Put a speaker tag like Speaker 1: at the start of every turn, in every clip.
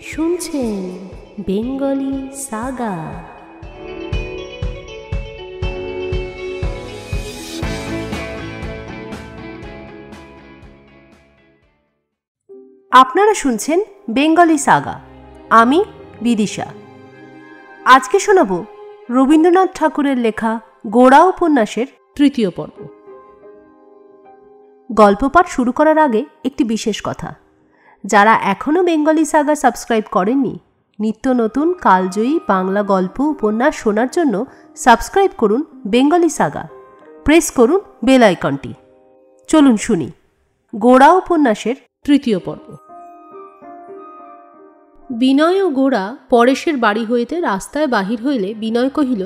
Speaker 1: শুনছেন Bengali Saga. আপনারা শুনছেন বেঙ্গলি সাগা। আমি বিদিশা। আজকে শোনাব রবীন্দ্রনাথ ঠাকুরের লেখা গোড়া উপন্যাসের তৃতীয় পর্ব। গল্প পাঠ শুরু করার আগে একটি বিশেষ কথা, যারা এখনও বেঙ্গলি সাগা সাবস্ক্রাইব করেননি, নিত্য নতুন কালজয়ী বাংলা গল্প উপন্যাস শোনার জন্য সাবস্ক্রাইব করুন বেঙ্গলি সাগা, প্রেস করুন বেল আইকনটি। চলুন শুনি গোড়া উপন্যাসের তৃতীয় পর্ব। বিনয় ও গোড়া পরেশের বাড়ি হইতে রাস্তায় বাহির হইলে বিনয় কহিল,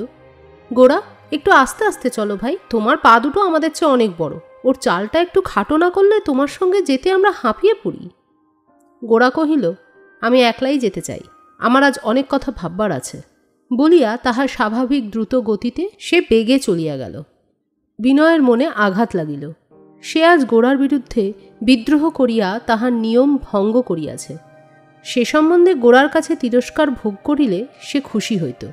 Speaker 1: গোড়া, একটু আস্তে আস্তে চলো ভাই, তোমার পা দুটো আমাদের চেয়ে অনেক বড়, ওর চালটা একটু খাটো না করলে তোমার সঙ্গে যেতে আমরা হাঁপিয়ে পড়ি। গোড়া কহিল, আমি একলাই যেতে চাই, আমার আজ অনেক কথা ভাববার আছে, বলিয়া তাহার স্বাভাবিক দ্রুত গতিতে সে বেগে চলিয়া গেল। বিনয়ের মনে আঘাত লাগিল। সে আজ গোড়ার বিরুদ্ধে বিদ্রোহ করিয়া তাহার নিয়ম ভঙ্গ করিয়াছে। সে সম্বন্ধে গোড়ার কাছে তিরস্কার ভোগ করিলে সে খুশি হইত।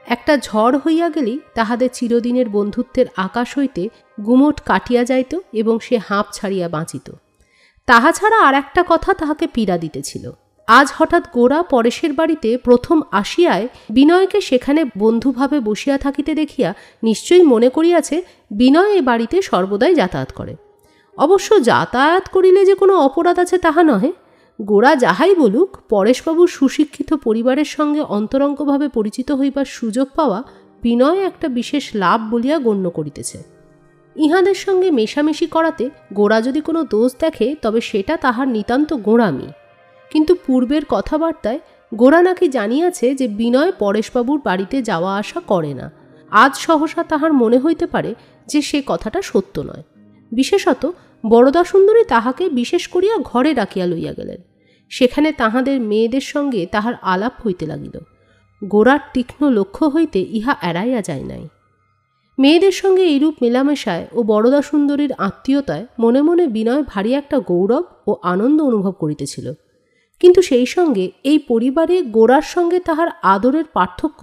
Speaker 1: একটা ঝড় হইয়া গেলেই তাহাদের চিরদিনের বন্ধুত্বের আকাশ হইতে গুমট কাটিয়া যাইত এবং সে হাঁপ ছাড়িয়া বাঁচিত। তাহা ছাড়া আর একটা কথা তাহাকে পীড়া দিতেছিল। আজ হঠাৎ গোড়া পরেশের বাড়িতে প্রথম আসিয়ায় বিনয়কে সেখানে বন্ধুভাবে বসিয়া থাকিতে দেখিয়া নিশ্চয়ই মনে করিয়াছে বিনয় এ বাড়িতে সর্বদাই যাতায়াত করে। অবশ্য যাতায়াত করিলে যে কোনো অপরাধ আছে তাহা নহে। গোড়া যাহাই বলুক, পরেশবাবুর সুশিক্ষিত পরিবারের সঙ্গে অন্তরঙ্গভাবে পরিচিত হইবার সুযোগ পাওয়া বিনয় একটা বিশেষ লাভ বলিয়া গণ্য করিতেছে। ইহাদের সঙ্গে মেশামেশি করাতে গোড়া যদি কোনো দোষ দেখে তবে সেটা তাহার নিতান্ত গোঁড়ামি। কিন্তু পূর্বের কথাবার্তায় গোড়া নাকি জানিয়াছে যে বিনয় পরেশবাবুর বাড়িতে যাওয়া আসা করে না। আজ সহসা তাহার মনে হইতে পারে যে সে কথাটা সত্য নয়। বিশেষত বরদাসুন্দরী তাহাকে বিশেষ করিয়া ঘরে ডাকিয়া লইয়া গেলেন। সেখানে তাহাদের মেয়েদের সঙ্গে তাহার আলাপ হইতে লাগিল। গোড়ার তীক্ষ্ণ লক্ষ্য হইতে ইহা এড়াইয়া যায় নাই। মেয়েদের সঙ্গে এইরূপ মেলামেশায় ও বরদাসুন্দরীর আত্মীয়তায় মনে মনে বিনয় ভারী একটা গৌরব ও আনন্দ অনুভব করিতেছিল। কিন্তু সেই সঙ্গে এই পরিবারে গোড়ার সঙ্গে তাহার আদরের পার্থক্য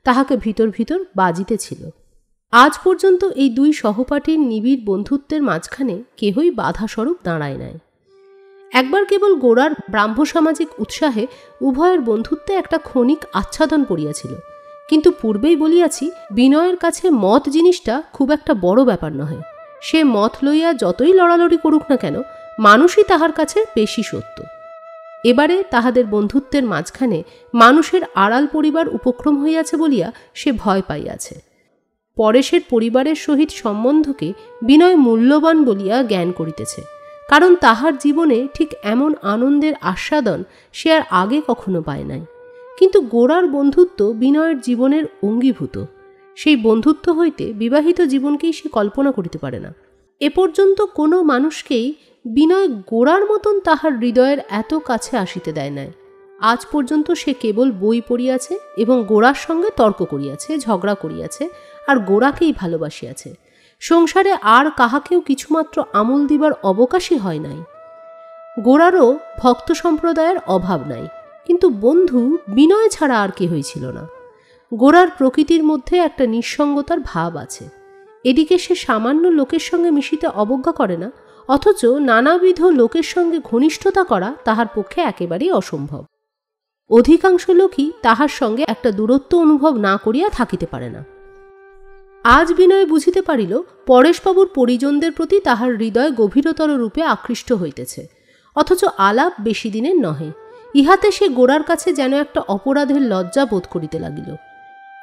Speaker 1: তাহাকে ভিতর ভিতর বাজিতেছিল। আজ পর্যন্ত এই দুই সহপাঠীর নিবিড় বন্ধুত্বের মাঝখানে কেহই বাধাস্বরূপ দাঁড়ায় নাই। একবার কেবল গোড়ার ব্রাহ্মসামাজিক উৎসাহে উভয়ের বন্ধুত্বে একটা ক্ষণিক আচ্ছাদন পড়িয়াছিল। কিন্তু পূর্বেই বলিয়াছি, বিনয়ের কাছে মত জিনিসটা খুব একটা বড় ব্যাপার নহে। সে মত লইয়া যতই লড়ালড়ি করুক না কেন, মানুষই তাহার কাছে বেশি সত্য। এবারে তাহাদের বন্ধুত্বের মাঝখানে মানুষের আড়াল পরিবার উপক্রম হইয়াছে বলিয়া সে ভয় পাইয়াছে। পরেশের পরিবারের সহিত সম্বন্ধকে বিনয় মূল্যবান বলিয়া জ্ঞান করিতেছে, কারণ তাহার জীবনে ঠিক এমন আনন্দের আস্বাদন সে আর আগে কখনো পায় নাই। কিন্তু গোড়ার বন্ধুত্ব বিনয়ের জীবনের অঙ্গীভূত। সেই বন্ধুত্ব হইতে বিবাহিত জীবনকেই সে কল্পনা করিতে পারে না। এ পর্যন্ত কোনো মানুষকেই বিনয় গোড়ার মতন তাহার হৃদয়ের এত কাছে আসিতে দেয় নাই। আজ পর্যন্ত সে কেবল বই পড়িয়াছে এবং গোড়ার সঙ্গে তর্ক করিয়াছে, ঝগড়া করিয়াছে, আর গোড়াকেই ভালোবাসিয়াছে। সংসারে আর কাহাকেও কিছুমাত্র আমল দিবার অবকাশই হয় নাই। গোড়ারও ভক্ত সম্প্রদায়ের অভাব নাই, কিন্তু বন্ধু বিনয় ছাড়া আর কেহই ছিল না। গোড়ার প্রকৃতির মধ্যে একটা নিঃসঙ্গতার ভাব আছে। এদিকে সে সামান্য লোকের সঙ্গে মিশিতে অবজ্ঞা করে না, অথচ নানাবিধ লোকের সঙ্গে ঘনিষ্ঠতা করা তাহার পক্ষে একেবারেই অসম্ভব। অধিকাংশ লোকই তাহার সঙ্গে একটা দূরত্ব অনুভব না করিয়া থাকিতে পারে না। আজ বিনয় বুঝিতে পারিল, পরেশবাবুর পরিজনদের প্রতি তাহার হৃদয় গভীরতর রূপে আকৃষ্ট হইতেছে, অথচ আলাপ বেশি দিনের নহে। ইহাতে সে গোড়ার কাছে যেন একটা অপরাধের লজ্জা বোধ করিতে লাগিল।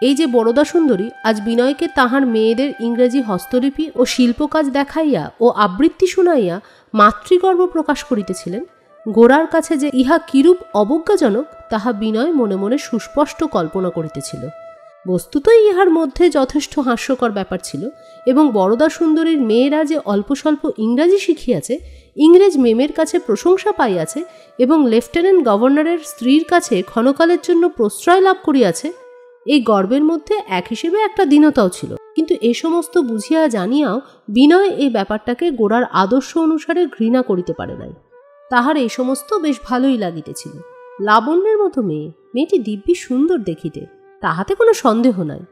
Speaker 1: এই যে বরদাসুন্দরী আজ বিনয়কে তাহার মেয়েদের ইংরেজি হস্তলিপি ও শিল্পকাজ দেখাইয়া ও আবৃত্তি শুনাইয়া মাতৃগর্ব প্রকাশ করিতেছিলেন, গোড়ার কাছে যে ইহা কিরূপ অবজ্ঞাজনক তাহা বিনয় মনে মনে সুস্পষ্ট কল্পনা করিতেছিল। বস্তুতই ইহার মধ্যে যথেষ্ট হাস্যকর ব্যাপার ছিল, এবং বরদাসুন্দরীর মেয়েরা যে অল্প স্বল্প ইংরাজি শিখিয়াছে, ইংরেজ মেমের কাছে প্রশংসা পাইয়াছে এবং লেফটেন্যান্ট গভর্নরের স্ত্রীর কাছে ক্ষণকালের জন্য প্রশ্রয় লাভ করিয়াছে, এই গর্বের মধ্যে এক হিসেবে একটা দীনতাও ছিল। কিন্তু এ সমস্ত বুঝিয়া জানিয়াও বিনয় এই ব্যাপারটাকে গোড়ার আদর্শ অনুসারে ঘৃণা করিতে পারে নাই। তাহার এই সমস্ত বেশ ভালোই লাগিতেছিল। লাবণ্যের মতো মেয়ে, মেয়েটি দিব্যি সুন্দর দেখিতে, তাহাতে কোনো সন্দেহ নাই।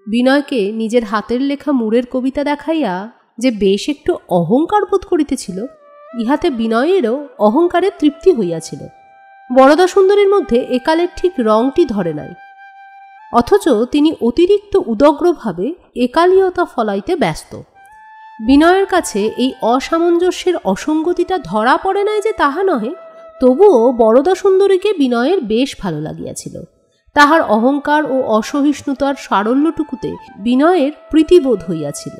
Speaker 1: বিনয়কে নিজের হাতের লেখা মুরের কবিতা দেখাইয়া যে বেশ একটু অহংকার বোধ করিতেছিল, ইহাতে বিনয়েরও অহংকারের তৃপ্তি হইয়াছিল। বরদা সুন্দরীর মধ্যে একালের ঠিক রংটি ধরে নাই, অথচ তিনি অতিরিক্ত উদগ্রভাবে একালীয়তা ফলাইতে ব্যস্ত। বিনয়ের কাছে এই অসামঞ্জস্যের অসঙ্গতিটা ধরা পড়ে নাই যে তাহা নহে, তবুও বরদা সুন্দরীকে বিনয়ের বেশ ভালো লাগিয়াছিল। তাহার অহংকার ও অসহিষ্ণুতার সারল্যটুকুতে বিনয়ের প্রীতিবোধ হইয়াছিল।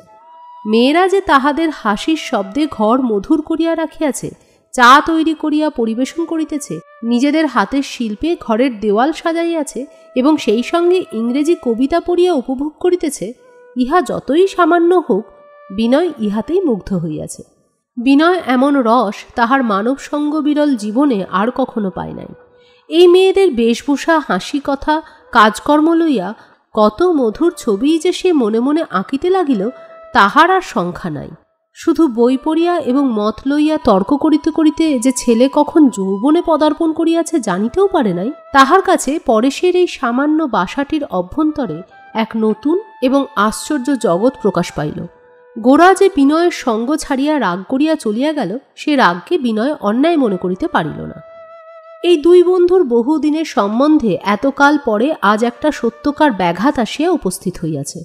Speaker 1: মেয়েরা যে তাহাদের হাসির শব্দে ঘর মধুর করিয়া রাখিয়াছে, চা তৈরি করিয়া পরিবেশন করিতেছে, নিজেদের হাতের শিল্পে ঘরের দেওয়াল সাজাইয়াছে এবং সেই সঙ্গে ইংরেজি কবিতা পড়িয়া উপভোগ করিতেছে, ইহা যতই সামান্য হোক, বিনয় ইহাতেই মুগ্ধ হইয়াছে। বিনয় এমন রস তাহার মানব সঙ্গ বিরল জীবনে আর কখনো পায় নাই। এই মেয়েদের বেশভূষা, হাসি, কথা, কাজকর্ম লইয়া কত মধুর ছবি যে সে মনে মনে আঁকিতে লাগিল, তাহার আর সংখ্যা নাই। শুধু বই পড়িয়া এবং মত লইয়া তর্ক করিতে করিতে যে ছেলে কখন যৌবনে পদার্পণ করিয়াছে জানিতেও পারে নাই, তাহার কাছে পরেশের এই সামান্য বাসাটির অভ্যন্তরে এক নতুন এবং আশ্চর্য জগৎ প্রকাশ পাইল। গোরা যে বিনয়ের সঙ্গ ছাড়িয়া রাগ করিয়া চলিয়া গেল, সে রাগকে বিনয় অন্যায় মনে করিতে পারিল না। এই দুই বন্ধুর বহুদিনের সম্বন্ধে এতকাল পরে আজ একটা সত্যকার ব্যাঘাত আসিয়া উপস্থিত হইয়াছে।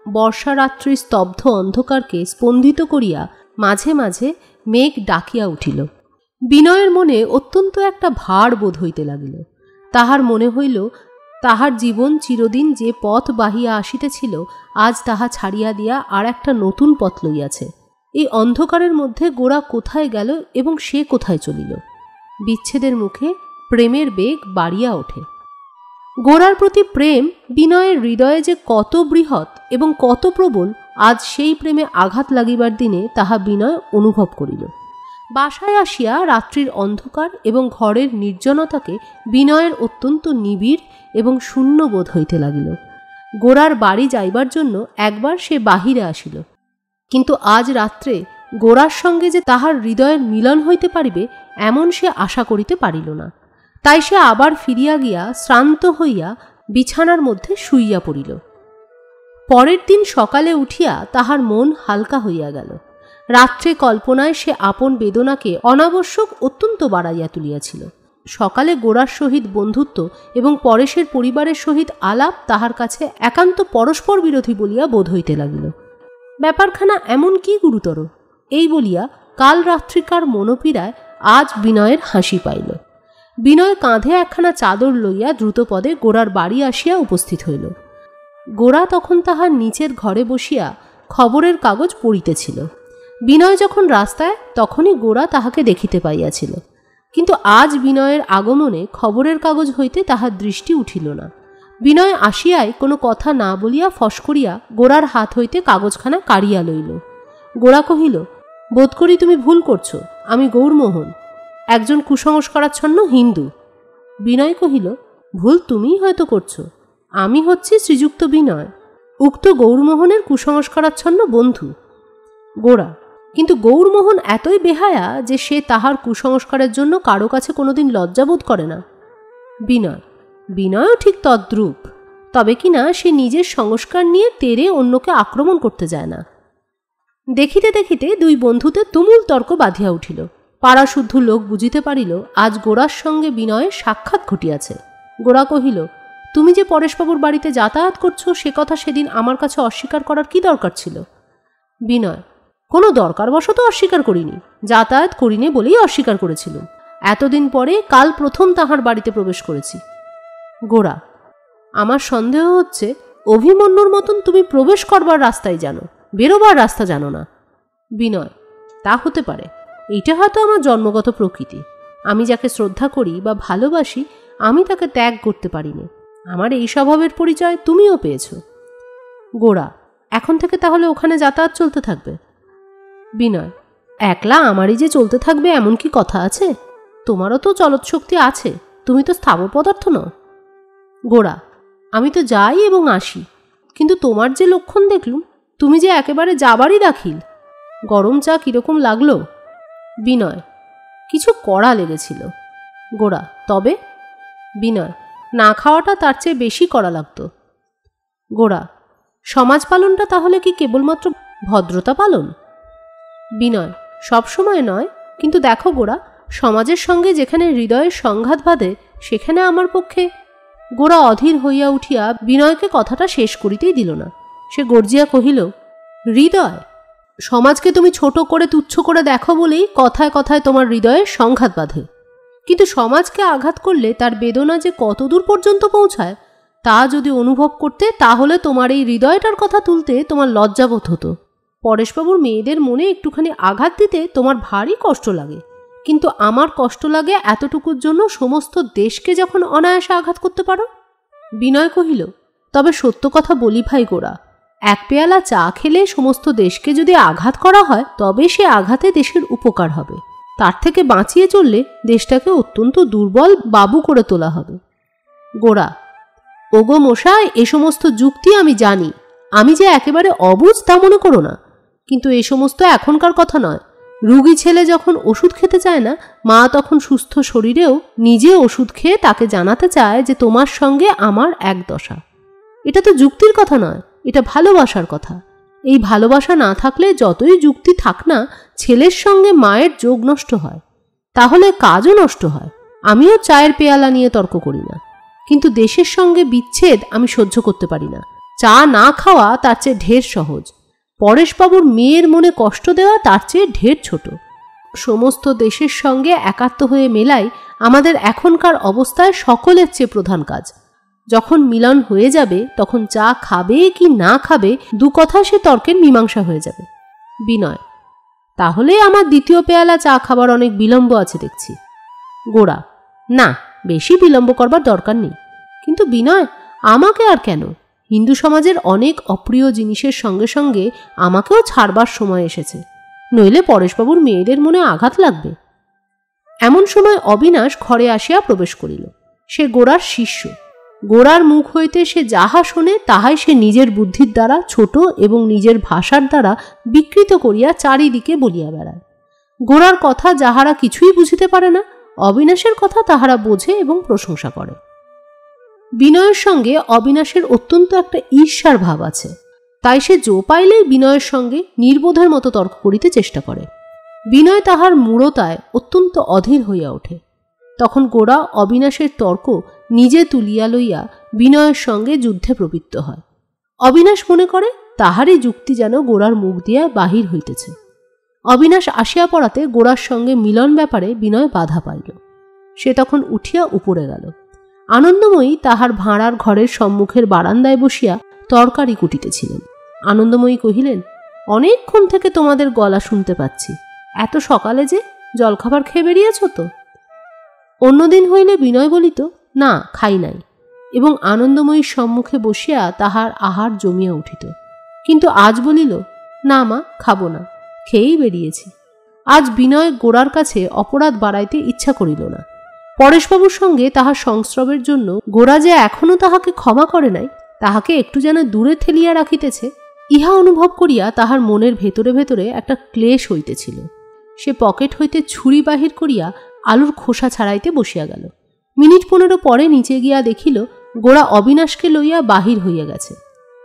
Speaker 1: বর্ষারাত্রি স্তব্ধ অন্ধকারকে স্পন্দিত করিয়া মাঝে মাঝে মেঘ ডাকিয়া উঠিল। বিনয়ের মনে অত্যন্ত একটা ভার বোধ হইতে লাগিল। তাহার মনে হইল তাহার জীবন চিরদিন যে পথ বাহিয়া আসিতেছিল, আজ তাহা ছাড়িয়া দিয়া আর একটা নতুন পথ লইয়াছে। এই অন্ধকারের মধ্যে গোরা কোথায় গেল এবং সে কোথায় চলিল? বিচ্ছেদের মুখে প্রেমের বেগ বাড়িয়া ওঠে। গোরার প্রতি প্রেম বিনয়ের হৃদয়ে যে কত বৃহৎ এবং কত প্রবল, আজ সেই প্রেমে আঘাত লাগিবার দিনে তাহা বিনয় অনুভব করিল। বাসায় আসিয়া রাত্রির অন্ধকার এবং ঘরের নির্জনতাকে বিনয়ের অত্যন্ত নিবিড় এবং শূন্য বোধ হইতে লাগিল। গোরার বাড়ি যাইবার জন্য একবার সে বাহিরে আসিল, কিন্তু আজ রাত্রে গোরার সঙ্গে যে তাহার হৃদয়ের মিলন হইতে পারিবে এমন সে আশা করিতে পারিল না। তাই সে আবার ফিরিয়া গিয়া শ্রান্ত হইয়া বিছানার মধ্যে শুইয়া পড়িল। পরের দিন সকালে উঠিয়া তাহার মন হালকা হইয়া গেল। রাত্রে কল্পনায় সে আপন বেদনাকে অনাবশ্যক অত্যন্ত বাড়াইয়া তুলিয়াছিল। সকালে গোরার সহিত বন্ধুত্ব এবং পরেশের পরিবারের সহিত আলাপ তাহার কাছে একান্ত পরস্পর বিরোধী বলিয়া বোধ হইতে লাগিল। ব্যাপারখানা এমন কি গুরুতর, এই বলিয়া কাল রাত্রিকার মনোপীড়ায় আজ বিনয়ের হাসি পাইল। বিনয় কাঁধে একখানা চাদর লইয়া দ্রুতপদে গোরার বাড়ি আসিয়া উপস্থিত হইল। গোরা তখন তাহার নিচের ঘরে বসিয়া খবরের কাগজ পড়িতেছিল। বিনয় যখন রাস্তায়, তখনই গোরা তাহাকে দেখিতে পাইয়াছিল, কিন্তু আজ বিনয়ের আগমনে খবরের কাগজ হইতে তাহার দৃষ্টি উঠিল না। বিনয় আসিয়াই কোনো কথা না বলিয়া ফস করিয়া গোরার হাত হইতে কাগজখানা কাড়িয়া লইল। গোরা কহিল, বোধ করি তুমি ভুল করছ, আমি গৌরমোহন, একজন কুসংস্কারাচ্ছন্ন হিন্দু। বিনয় কহিল, ভুল তুমিই হয়তো করছ, আমি হচ্ছি শ্রীযুক্ত বিনয়, উক্ত গৌরমোহনের কুসংস্কারাচ্ছন্ন বন্ধু। গোরা, কিন্তু গৌরমোহন এতই বেহায়া যে সে তাহার কুসংস্কারের জন্য কারো কাছে কোনোদিন লজ্জাবোধ করে না। বিনয়, বিনয়ও ঠিক তদ্রূপ, তবে কিনা সে নিজের সংস্কার নিয়ে তেরে অন্যকে আক্রমণ করতে যায় না। দেখিতে দেখিতে দুই বন্ধুতে তুমুল তর্ক বাঁধিয়া উঠিল। পাড়া শুদ্ধ লোক বুঝিতে পারিল আজ গোরার সঙ্গে বিনয়ের সাক্ষাৎ ঘটিয়াছে। গোরা কহিল, তুমি যে পরেশবাবুর বাড়িতে যাতায়াত করছো সে কথা সেদিন আমার কাছে অস্বীকার করার কি দরকার ছিল? বিনয়, কোনো দরকারবশত অস্বীকার করিনি, যাতায়াত করিনি বলেই অস্বীকার করেছিলুম। এতদিন পরে কাল প্রথম তাহার বাড়িতে প্রবেশ করেছি। গোরা, আমার সন্দেহ হচ্ছে অভিমন্যুর মতন তুমি প্রবেশ করবার রাস্তায় জানো, বেরোবার রাস্তা জানো না। বিনয়, তা হতে পারে, এইটা হয়তো আমার জন্মগত প্রকৃতি। আমি যাকে শ্রদ্ধা করি বা ভালোবাসি আমি তাকে ত্যাগ করতে পারিনি। আমার এই স্বভাবের পরিচয় তুমিও পেয়েছ। গোরা, এখন থেকে তাহলে ওখানে যাতায়াত চলতে থাকবে? বিনয়, একলা আমারই যে চলতে থাকবে এমন কি কথা আছে? তোমারও তো চলৎশক্তি আছে, তুমি তো স্থাবর পদার্থ নও। গোরা, আমি তো যাই এবং আসি, কিন্তু তোমার যে লক্ষণ দেখলুম, তুমি যে একেবারে যাবারই দাখিল। গরম চা কিরকম লাগলো? বিনয়, কিছু কড়া লেগেছিল। গোরা, তবে? বিনয়, না খাওয়াটা তার চেয়ে বেশি করা লাগতো। গোরা, সমাজ পালনটা তাহলে কি কেবলমাত্র ভদ্রতা পালন? বিনয়, সবসময় নয়, কিন্তু দেখো গোরা, সমাজের সঙ্গে যেখানে হৃদয়ের সংঘাত বাঁধে সেখানে আমার পক্ষে। গোরা অধীর হইয়া উঠিয়া বিনয়কে কথাটা শেষ করিতেই দিল না। সে গর্জিয়া কহিল, হৃদয়? সমাজকে তুমি ছোট করে তুচ্ছ করে দেখো বলেই কথায় কথায় তোমার হৃদয়ের সংঘাত বাঁধে, কিন্তু সমাজকে আঘাত করলে তার বেদনা যে কতদূর পর্যন্ত পৌঁছায় তা যদি অনুভব করতে, তাহলে তোমার এই হৃদয়টার কথা তুলতে তোমার লজ্জাবোধ হতো। পরেশবাবুর মেয়েদের মনে একটুখানি আঘাত দিতে তোমার ভারী কষ্ট লাগে, কিন্তু আমার কষ্ট লাগে এতটুকুর জন্য সমস্ত দেশকে যখন অনায়াসে আঘাত করতে পারো। বিনয় কহিল, তবে সত্য কথা বলি ভাই গোরা, এক পেয়ালা চা খেলে সমস্ত দেশকে যদি আঘাত করা হয় তবে সে আঘাতে দেশের উপকার হবে, তার থেকে বাঁচিয়ে চললে দেশটাকে অত্যন্ত দুর্বল বাবু করে তোলা হবে। গোরা, ওগো মশাই, এ সমস্ত যুক্তি আমি জানি, আমি যে একেবারে অবুঝ তা মনে করো না, কিন্তু এ সমস্ত এখনকার কথা নয়। রুগী ছেলে যখন ওষুধ খেতে চায় না, মা তখন সুস্থ শরীরেও নিজে ওষুধ খেয়ে তাকে জানাতে চায় যে তোমার সঙ্গে আমার এক দশা। এটা তো যুক্তির কথা নয়, এটা ভালোবাসার কথা। এই ভালোবাসা না থাকলে যতই যুক্তি থাক না, ছেলের সঙ্গে মায়ের যোগ নষ্ট হয়, তাহলে কাজও নষ্ট হয়। আমিও চায়ের পেয়ালা নিয়ে তর্ক করি না, কিন্তু দেশের সঙ্গে বিচ্ছেদ আমি সহ্য করতে পারি না। চা না খাওয়া তার চেয়ে ঢের সহজ, পরেশবাবুর মেয়ের মনে কষ্ট দেওয়া তার চেয়ে ঢের ছোট। সমস্ত দেশের সঙ্গে একাত্ম হয়ে মেলাই আমাদের এখনকার অবস্থায় সকলের চেয়ে প্রধান কাজ। যখন মিলন হয়ে যাবে তখন চা খাবে কি না খাবে দু কথা সে তর্কের মীমাংসা হয়ে যাবে। বিনয়, তাহলে আমার দ্বিতীয় পেয়ালা চা খাবার অনেক বিলম্ব আছে দেখছি। গোরা, না, বেশি বিলম্ব করবার দরকার নেই। কিন্তু বিনয়, আমাকে আর কেন? হিন্দু সমাজের অনেক অপ্রিয় জিনিসের সঙ্গে সঙ্গে আমাকেও ছাড়বার সময় এসেছে, নইলে পরেশবাবুর মেয়েদের মনে আঘাত লাগবে। এমন সময় অবিনাশ ঘরে আসিয়া প্রবেশ করিল। সে গোরার শিষ্য। গোরার মুখ হইতে সে যাহা শোনে তাহাই সে নিজের বুদ্ধির দ্বারা ছোট এবং নিজের ভাষার দ্বারা বিকৃত করিয়া চারিদিকে বলিয়া বেড়ায়। গোরার কথা যাহারা কিছুই বুঝিতে পারে না, অবিনাশের কথা তাহারা বোঝে এবং প্রশংসা করে। বিনয়ের সঙ্গে অবিনাশের অত্যন্ত একটা ঈর্ষার ভাব আছে, তাই সে জো পাইলেই বিনয়ের সঙ্গে নির্বোধের মতো তর্ক করিতে চেষ্টা করে। বিনয় তাহার মূঢ়তায় অত্যন্ত অধীর হইয়া ওঠে। তখন গোরা অবিনাশের তর্ক নিজে তুলিয়া লইয়া বিনয়ের সঙ্গে যুদ্ধে প্রবৃত্ত হয়। অবিনাশ মনে করে তাহারই যুক্তি যেন গোরার মুখ দিয়া বাহির হইতেছে। অবিনাশ আসিয়া পড়াতে গোরার সঙ্গে মিলন ব্যাপারে বিনয় বাধা পাইল। সে তখন উঠিয়া উপরে গেল। আনন্দময়ী তাহার ভাঁড়ার ঘরের সম্মুখের বারান্দায় বসিয়া তরকারি কুটিতেছিলেন। আনন্দময়ী কহিলেন, অনেকক্ষণ থেকে তোমাদের গলা শুনতে পাচ্ছি, এত সকালে যে জলখাবার খেয়ে বেরিয়েছ তো? অন্যদিন হইলে বিনয় বলিত, না, খাই নাই, এবং আনন্দময়ীর সম্মুখে বসিয়া তাহার আহার জমিয়া উঠিত। কিন্তু আজ বলিল, না মা, খাবো না, খেয়েই বেরিয়েছি। আজ বিনয় গোরার কাছে অপরাধ বাড়াইতে ইচ্ছা করিল না। পরেশবাবুর সঙ্গে তাহার সংস্রবের জন্য গোরা যে এখনো তাহাকে ক্ষমা করে নাই, তাহাকে একটু যেন দূরে ঠেলিয়া রাখিতেছে, ইহা অনুভব করিয়া তাহার মনের ভেতরে ভেতরে একটা ক্লেশ হইতেছিল। সে পকেট হইতে ছুরি বাহির করিয়া আলুর খোসা ছাড়াইতে বসিয়া গেল। মিনিট 15 পরে নিচে গিয়া দেখিল গোরা অবিনাশকে লইয়া বাহির হইয়া গেছে।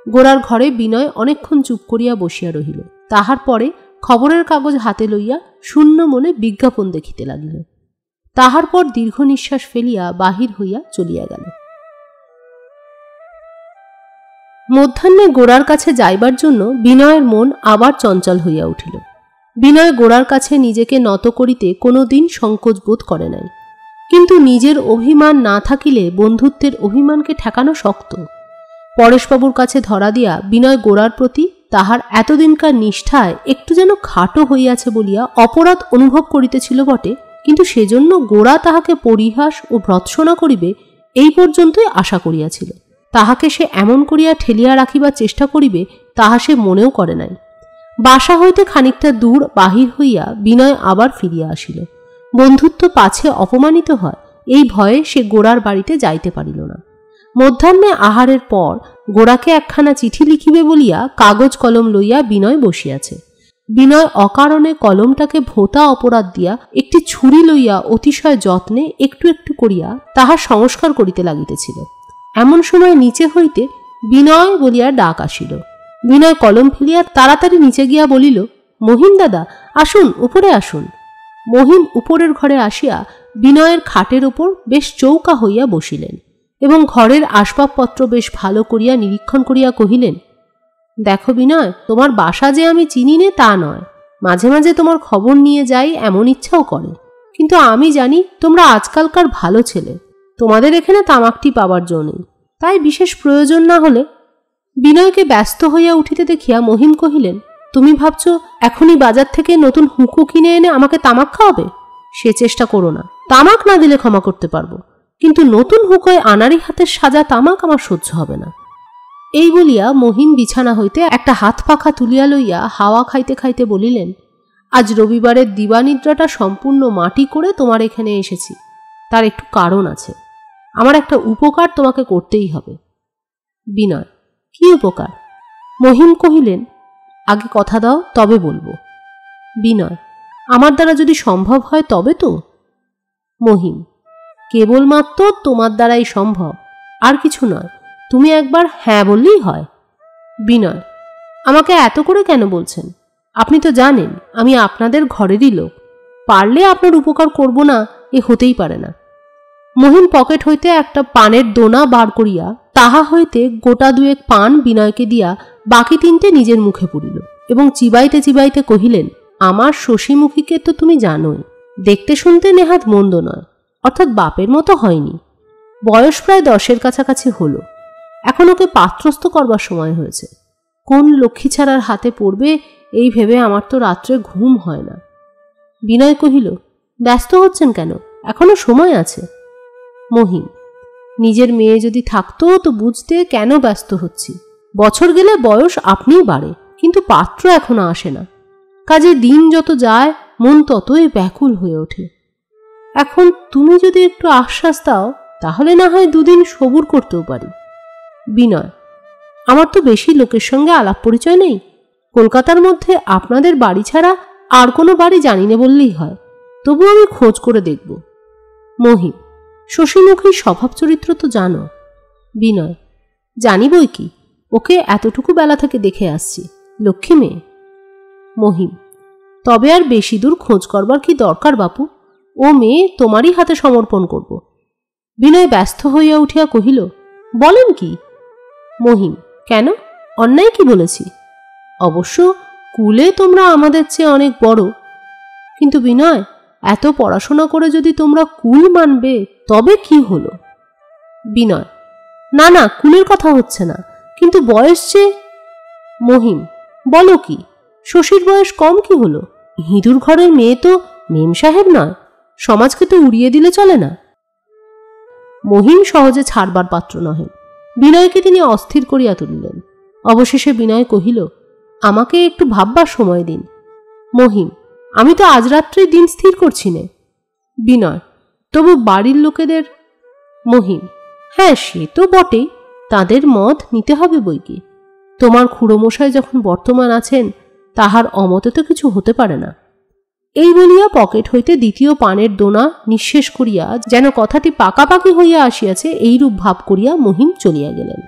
Speaker 1: গোরার ঘরে বিনয় অনেকক্ষণ চুপ করিয়া বসিয়া রহিল। তাহার পরে খবরের কাগজ হাতে লইয়া শূন্য মনে বিজ্ঞাপন দেখিতে লাগিল। তাহার পর দীর্ঘ নিঃশ্বাস ফেলিয়া বাহির হইয়া চলিয়া গেল। মধ্যাহ্নে গোরার কাছে যাইবার জন্য বিনয়ের মন আবার চঞ্চল হইয়া উঠিল। বিনয় গোরার কাছে নিজেকে নত করিতে কোনো দিন সংকোচ বোধ করে নাই, কিন্তু নিজের অভিমান না থাকিলে বন্ধুত্বের অভিমানকে ঠেকানো শক্ত। পরেশবাবুর কাছে ধরা দিয়া বিনয় গোরার প্রতি তাহার এতদিনকার নিষ্ঠায় একটু যেন খাটো হইয়াছে বলিয়া অপরাধ অনুভব করিতেছিল বটে, কিন্তু সেজন্য গোরা তাহাকে পরিহাস ও ভর্ৎসনা করিবে এই পর্যন্তই আশা করিয়াছিল। তাহাকে সে এমন করিয়া ঠেলিয়া রাখিবার চেষ্টা করিবে তাহা সে মনেও করে নাই। বাসা হইতে খানিকটা দূর বাহির হইয়া বিনয় আবার ফিরিয়া আসিল। বন্ধুত্ব পাছে অপমানিত হয় এই ভয়ে সে গোরার বাড়িতে যাইতে পারিল না। মধ্যাহ্নে আহারের পর গোরাকে একখানা চিঠি লিখিবে বলিয়া কাগজ কলম লইয়া বিনয় বসিয়াছে। বিনয় অকারণে কলমটাকে ভোতা অপরাধ দিয়া একটি ছুরি লইয়া অতিশয় যত্নে একটু একটু করিয়া তাহার সংস্কার করিতে লাগিতেছিল। এমন সময় নিচে হইতে বিনয় বলিয়া ডাক আসিল। বিনয় কলম ফেলিয়া তাড়াতাড়ি নিচে গিয়া বলিল, মহিম দাদা, আসুন, উপরে আসুন। মহিম উপরের ঘরে আসিয়া বিনয়ের খাটের ওপর বেশ চৌকা হইয়া বসিলেন এবং ঘরের আসবাবপত্র বেশ ভালো করিয়া নিরীক্ষণ করিয়া কহিলেন, দেখো বিনয়, তোমার বাসা যে আমি চিনি নে তা নয়, মাঝে মাঝে তোমার খবর নিয়ে যাই এমন ইচ্ছাও করে, কিন্তু আমি জানি তোমরা আজকালকার ভালো ছেলে, তোমাদের এখানে তামাকটি পাবার জো নেই, তাই বিশেষ প্রয়োজন না হলে। বিনয়কে ব্যস্ত হইয়া উঠিতে দেখিয়া মহিম কহিলেন, তুমি ভাবছ এখনই বাজার থেকে নতুন হুঁকো কিনে এনে আমাকে তামাক খাওয়াবে? সে চেষ্টা করো না। তামাক না দিলে ক্ষমা করতে পারবো, কিন্তু নতুন হুঁকোয় আনারি হাতের সাজা তামাক আমার সহ্য হবে না। এই বলিয়া মহিম বিছানা হইতে একটা হাত পাখা তুলিয়া লইয়া হাওয়া খাইতে খাইতে বলিলেন, আজ রবিবারের দিবানিদ্রাটা সম্পূর্ণ মাটি করে তোমার এখানে এসেছি, তার একটু কারণ আছে। আমার একটা উপকার তোমাকে করতেই হবে। বিনয়, কি উপকার? মহিম কহিলেন, আগে কথা দাও, তবে বলবো। বিনয়, আমার দ্বারা যদি সম্ভব হয় তবে তো। মহিম, কেবলমাত্র তোমার দ্বারাই সম্ভব, আর কিছু নয়, তুমি একবার হ্যাঁ বললেই হয়। বিনয়, আমাকে এত করে কেন বলছেন? আপনি তো জানেন আমি আপনাদের ঘরেরই লোক, পারলে আপনার উপকার করব না এ হতেই পারে না। মহিম পকেট হইতে একটা পানের দোনা বার করিয়া তাহা হইতে গোটা দুয়েক পান বিনয়কে দিয়া বাকি তিনটে নিজের মুখে পুরিল এবং চিবাইতে চিবাইতে কহিলেন, আমার শশীমুখীকে তো তুমি জানোই, দেখতে শুনতে নেহাত মন্দ নয়, অর্থাৎ বাপের মতো হয়নি, বয়স প্রায় 10-এর কাছাকাছি হলো, এখন ওকে পাত্রস্থ করবার সময় হয়েছে। কোন লক্ষ্মী ছাড়ার হাতে পড়বে এই ভেবে আমার তো রাত্রে ঘুম হয় না। বিনয় কহিল, ব্যস্ত হচ্ছেন কেন? এখনো সময় আছে। মহিম, নিজের মেয়ে যদি থাকতো তো বুঝতে কেন ব্যস্ত হচ্ছি। বছর গেলে বয়স আপনিই বাড়ে, কিন্তু পাত্র এখনো আসে না, কাজে দিন যত যায় মন ততই ব্যাকুল হয়ে ওঠে। এখন তুমি যদি একটু আশ্বাস দাও তাহলে না হয় দুদিন সবুর করতেও পারি। বিনয়, আমার তো বেশি লোকের সঙ্গে আলাপ পরিচয় নেই, কলকাতার মধ্যে আপনাদের বাড়ি ছাড়া আর কোনো বাড়ি জানি না বললেই হয়, তবু আমি খোঁজ করে দেখব। মহিম, শশীমুখীর স্বভাব চরিত্র তো জানো। বিনয়, জানি বই কি, ওকে এতটুকু বেলা থেকে দেখে আসছি, লক্ষ্মী মেয়ে। মহিম, তবে আর বেশি দূর খোঁজ করবার কি দরকার বাপু, ও মেয়ে তোমারই হাতে সমর্পণ করব। বিনয় ব্যস্ত হইয়া উঠিয়া কহিল, বলেন কি? মহিম, কেন, অন্যায় কি বলেছি? অবশ্য কুলে তোমরা আমাদের চেয়ে অনেক বড়, কিন্তু বিনয়, এত পড়াশোনা করে যদি তোমরা কুল মানবে তবে কি হলো? বিনয়, না না, কুলের কথা হচ্ছে না, কিন্তু বয়স যে। মহিম, বলো কি, শশীর বয়স কম কি হলো? হিঁদুর ঘরের মেয়ে তো মেম সাহেব নয়, সমাজকে তো উড়িয়ে দিলে চলে না। মহিম সহজে ছাড়বার পাত্র নহেন, বিনয়কে তিনি অস্থির করিয়া তুলিলেন। অবশেষে বিনয় কহিল, আমাকে একটু ভাববার সময় দিন। মহিম, আমি তো আজ রাত্রেই দিন স্থির করছি নে। বিনয়, তবু বাড়ির লোকেদের। মহিম, হ্যাঁ সে তো বটেই, তাদের মত নিতে হবে বই কি, তোমার খুড়োমশাই যখন বর্তমান আছেন তাহার অমতে তো কিছু হতে পারে না। এই বলিয়া পকেট হইতে দ্বিতীয় পানের দোনা নিঃশেষ করিয়া যেন কথাটি পাকাপাকি হইয়া আসিয়াছে এইরূপ ভাব করিয়া মহিম চলিয়া গেলেন।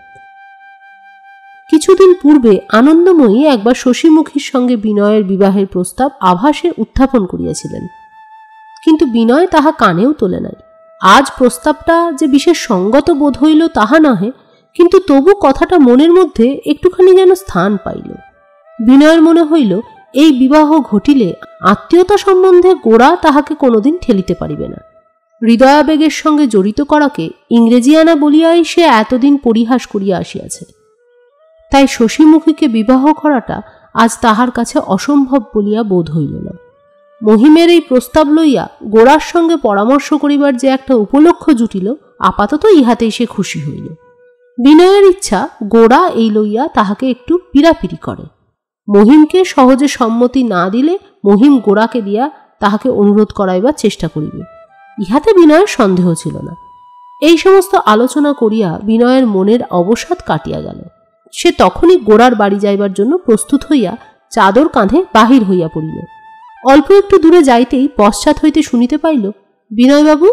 Speaker 1: কিছুদিন পূর্বে আনন্দময়ী একবার শশীমুখীর সঙ্গে বিনয়ের বিবাহের প্রস্তাব আভাসে উত্থাপন করিয়াছিলেন, কিন্তু বিনয় তাহা কানেও তোলে নাই। আজ প্রস্তাবটা যে বিশেষ সঙ্গত বোধ হইল তাহা নহে, কিন্তু তবু কথাটা মনের মধ্যে একটুখানি যেন স্থান পাইল। বিনয়ের মনে হইল এই বিবাহ ঘটিলে আত্মীয়তা সম্বন্ধে গোড়া তাহাকে কোনোদিন ঠেলিতে পারিবে না। হৃদয়াবেগের সঙ্গে জড়িত করাকে ইংরেজিয়ানা বলিয়াই সে এতদিন পরিহাস করিয়া আসিয়াছে। তাই শশীমুখীকে বিবাহ করাটা আজ তাহার কাছে অসম্ভব বলিয়া বোধ হইল না। মহিমের এই প্রস্তাব লইয়া গোড়ার সঙ্গে পরামর্শ করিবার যে একটা উপলক্ষ জুটিল, আপাতত ইহাতেই সে খুশি হইল। বিনয়ের ইচ্ছা গোড়া এই লইয়া তাহাকে একটু পীড়াপিড়ি করে। মহিমকে সহজে সম্মতি না দিলে মহিম গোড়াকে দিয়া তাহাকে অনুরোধ করাইবার চেষ্টা করিবে, ইহাতে বিনয়ের সন্দেহ ছিল না। এই সমস্ত আলোচনা করিয়া বিনয়ের মনের অবসাদ কাটিয়া গেল। সে তখনই গোড়ার বাড়ি যাইবার জন্য প্রস্তুত হইয়া চাদর কাঁধে বাহির হইয়া পড়িল। অল্প একটু দূরে যাইতেই পশ্চাৎ হইতে শুনিতে পাইল, বিনয়বাবু।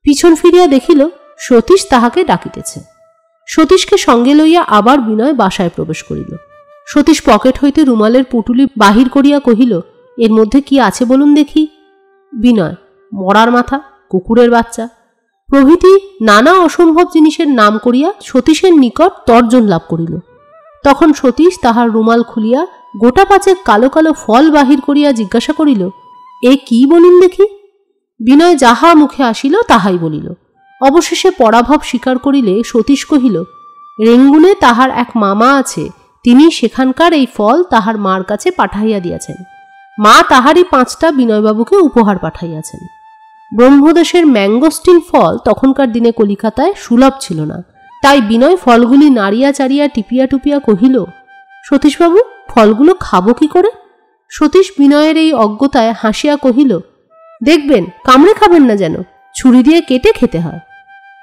Speaker 1: পিছন ফিরিয়া দেখিল সতীশ তাহাকে ডাকিতেছে। সতীশকে সঙ্গে লইয়া আবার বিনয় বাসায় প্রবেশ করিল। সতীশ পকেট হইতে রুমালের পুটুলি বাহির করিয়া কহিল, এর মধ্যে কি আছে বলুন দেখি। বিনয় মরার মাথা, কুকুরের বাচ্চা প্রভৃতি নানা অসম্ভব জিনিসের নাম করিয়া সতীশের নিকট তর্জন লাভ করিল। তখন সতীশ তাহার রুমাল খুলিয়া গোটা 5 কালো কালো ফল বাহির করিয়া জিজ্ঞাসা করিল, এ কি বলুন দেখি। বিনয় যাহা মুখে আসিল তাহাই বলিল। অবশেষে পরাভব স্বীকার করিলে সতীশ কহিল, রেঙ্গুনে তাহার এক মামা আছে, তিনি সেখানকার এই ফল তাহার মার কাছে পাঠাইয়া দিয়াছেন। মা তাহারই 5টা বিনয়বাবুকে উপহার পাঠাইয়াছেন। ব্রহ্মদেশের ম্যাঙ্গোস্টিন ফল তখনকার দিনে কলিকাতায় সুলভ ছিল না, তাই বিনয় ফলগুলি নাড়িয়া চাড়িয়া টিপিয়া টুপিয়া কহিল, সতীশবাবু, ফলগুলো খাবো কি করে? সতীশ বিনয়ের এই অজ্ঞতায় হাসিয়া কহিল, দেখবেন কামড়ে খাবেন না, যেন ছুরি দিয়ে কেটে খেতে হয়।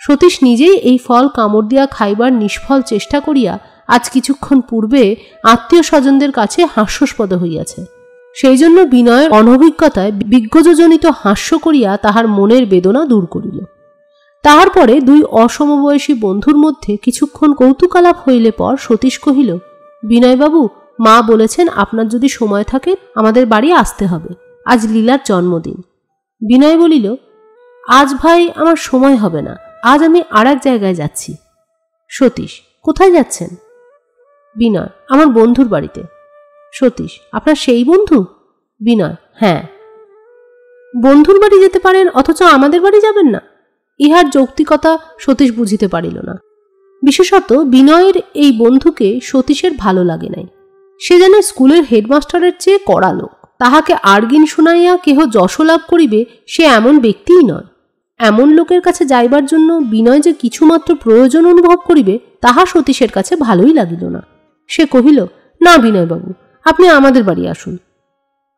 Speaker 1: সতীশ নিজেই এই ফল কামড় দিয়া খাইবার নিষ্ফল চেষ্টা করিয়া আজ কিছুক্ষণ পূর্বে আত্মীয় স্বজনদের কাছে হাস্যস্পদ হইয়াছে। সেই জন্য বিনয়ের অনভিজ্ঞতায় বিজ্ঞজনিত হাস্য করিয়া তাহার মনের বেদনা দূর করিল। তাহার পরে 2 অসমবয়সী বন্ধুর মধ্যে কিছুক্ষণ কৌতুকালাপ হইলে পর সতীশ কহিল, বিনয়বাবু, মা বলেছেন আপনার যদি সময় থাকে আমাদের বাড়ি আসতে হবে, আজ লীলার জন্মদিন। বিনয় বলিল, আজ ভাই আমার সময় হবে না, আজ আমি আর এক জায়গায় যাচ্ছি। সতীশ, কোথায় যাচ্ছেন? বিনয়, আমার বন্ধুর বাড়িতে। সতীশ, আপনার সেই বন্ধু? বিনয়, হ্যাঁ। বন্ধুর বাড়ি যেতে পারেন অথচ আমাদের বাড়ি যাবেন না? ইহার যৌক্তিকতা সতীশ বুঝিতে পারিল না। বিশেষত বিনয়ের এই বন্ধুকে সতীশের ভালো লাগে নাই। সে যেন স্কুলের হেডমাস্টারের চেয়ে কড়া লোক। তাহাকে আর্গিন শুনাইয়া কেহ যশ লাভ করিবে সে এমন ব্যক্তিই নয়। এমন লোকের কাছে যাইবার জন্য বিনয় যে কিছুমাত্র প্রয়োজন অনুভব করিবে তাহা সতীশের কাছে ভালোই লাগিল না। সে কহিল, না বিনয়বাবু, আপনি আমাদের বাড়ি আসুন।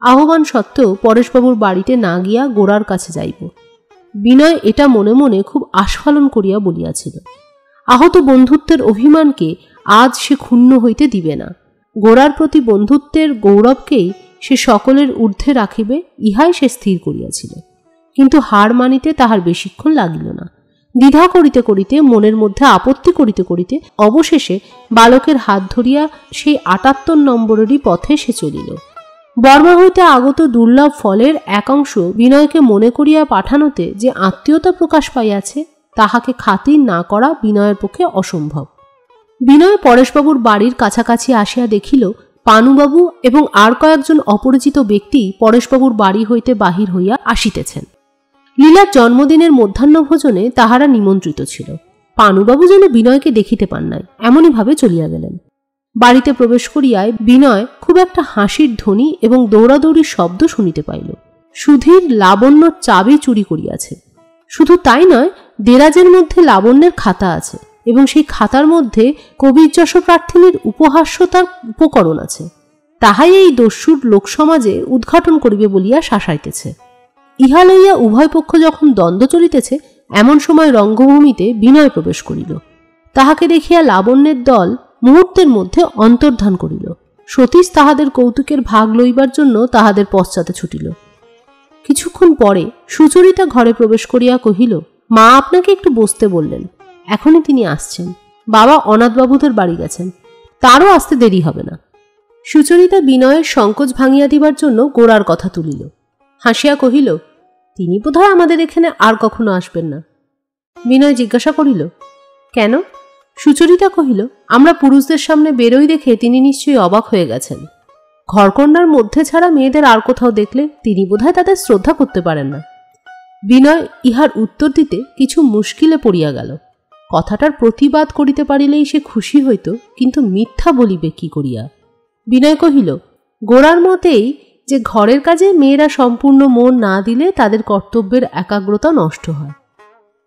Speaker 1: আহ্বান সত্ত্বেও পরেশবাবুর বাড়িতে না গিয়া গোরার কাছে যাইব। বিনয় এটা মনে মনে খুব আস্ফালন করিয়া বলিয়াছিল। আহত বন্ধুত্বের অভিমানকে আজ সে ক্ষুণ্ণ হইতে দিবে না। গোরার প্রতি বন্ধুত্বের গৌরবকেই সে সকলের ঊর্ধ্বে রাখিবে, ইহাই সে স্থির করিয়াছিল। কিন্তু হার মানিতে তাহার বেশিক্ষণ লাগিল না। দ্বিধা করিতে করিতে, মনের মধ্যে আপত্তি করিতে করিতে অবশেষে বালকের হাত ধরিয়া সেই 78 নম্বরেরই পথে সে চলিল। বর্মা হইতে আগত দুর্লভ ফলের এক অংশ বিনয়কে মনে করিয়া পাঠানোতে যে আত্মীয়তা প্রকাশ পাইয়াছে তাহাকে খাতির না করা বিনয়ের পক্ষে অসম্ভব। বিনয় পরেশবাবুর বাড়ির কাছাকাছি আসিয়া দেখিল পানুবাবু এবং আর কয়েকজন অপরিচিত ব্যক্তি পরেশবাবুর বাড়ি হইতে বাহির হইয়া আসিতেছেন। লীলার জন্মদিনের মধ্যাহ্ন ভোজনে তাহারা নিমন্ত্রিত ছিল। পানুবাবু যেন বিনয়কে দেখিতে পান নাই, এমনই ভাবে চলিয়া গেলেন। বাড়িতে প্রবেশ করিয়ায় বিনয় খুব একটা হাসির ধ্বনি এবং দৌড়াদৌড়ির শব্দ শুনিতে পাইল। সুধীর লাবণ্যর চাবি চুরি করিয়াছে। শুধু তাই নয়, দেরাজের মধ্যে লাবণ্যের খাতা আছে এবং সেই খাতার মধ্যে কবির যশ প্রার্থিনীর উপহাস্যতার উপকরণ আছে। তাহাই এই দস্যুর লোকসমাজে উদ্ঘাটন করিবে বলিয়া শাসাইতেছে। ইহা লইয়া উভয় পক্ষ যখন দ্বন্দ্ব চলিতেছে, এমন সময় রঙ্গভূমিতে বিনয় প্রবেশ করিল। তাহাকে দেখিয়া লাবণ্যের দল মুহূর্তের মধ্যে অন্তর্ধান করিল। সতীশ তাহাদের কৌতুকের ভাগ লইবার জন্য তাহাদের পশ্চাতে ছুটিল। কিছুক্ষণ পরে সুচরিতা ঘরে প্রবেশ করিয়া কহিল, মা আপনাকে একটু বসতে বললেন, এখনই তিনি আসছেন। বাবা অনাথবাবুদের বাড়ি গেছেন, তারও আসতে দেরি হবে না। সুচরিতা বিনয়ের সংকোচ ভাঙিয়া দিবার জন্য গোরার কথা তুলিল। হাসিয়া কহিল, তিনি বোধহয় আমাদের এখানে আর কখনো আসবেন না। বিনয় জিজ্ঞাসা করিল, কেন? সুচরিতা কহিল, আমরা পুরুষদের সামনে বেরোই দেখে তিনি নিশ্চয়ই অবাক হয়ে গেছেন। ঘরকন্যার মধ্যে ছাড়া মেয়েদের আর কোথাও দেখলে তিনি বোধহয় তাদের শ্রদ্ধা করতে পারেন না। বিনয় ইহার উত্তর দিতে কিছু মুশকিলে পড়িয়া গেল। কথাটার প্রতিবাদ করিতে পারিলেই সে খুশি হইত, কিন্তু মিথ্যা বলিবে কি করিয়া। বিনয় কহিল, গোরার মতেই যে ঘরের কাজে মেয়েরা সম্পূর্ণ মন না দিলে তাদের কর্তব্যের একাগ্রতা নষ্ট হয়।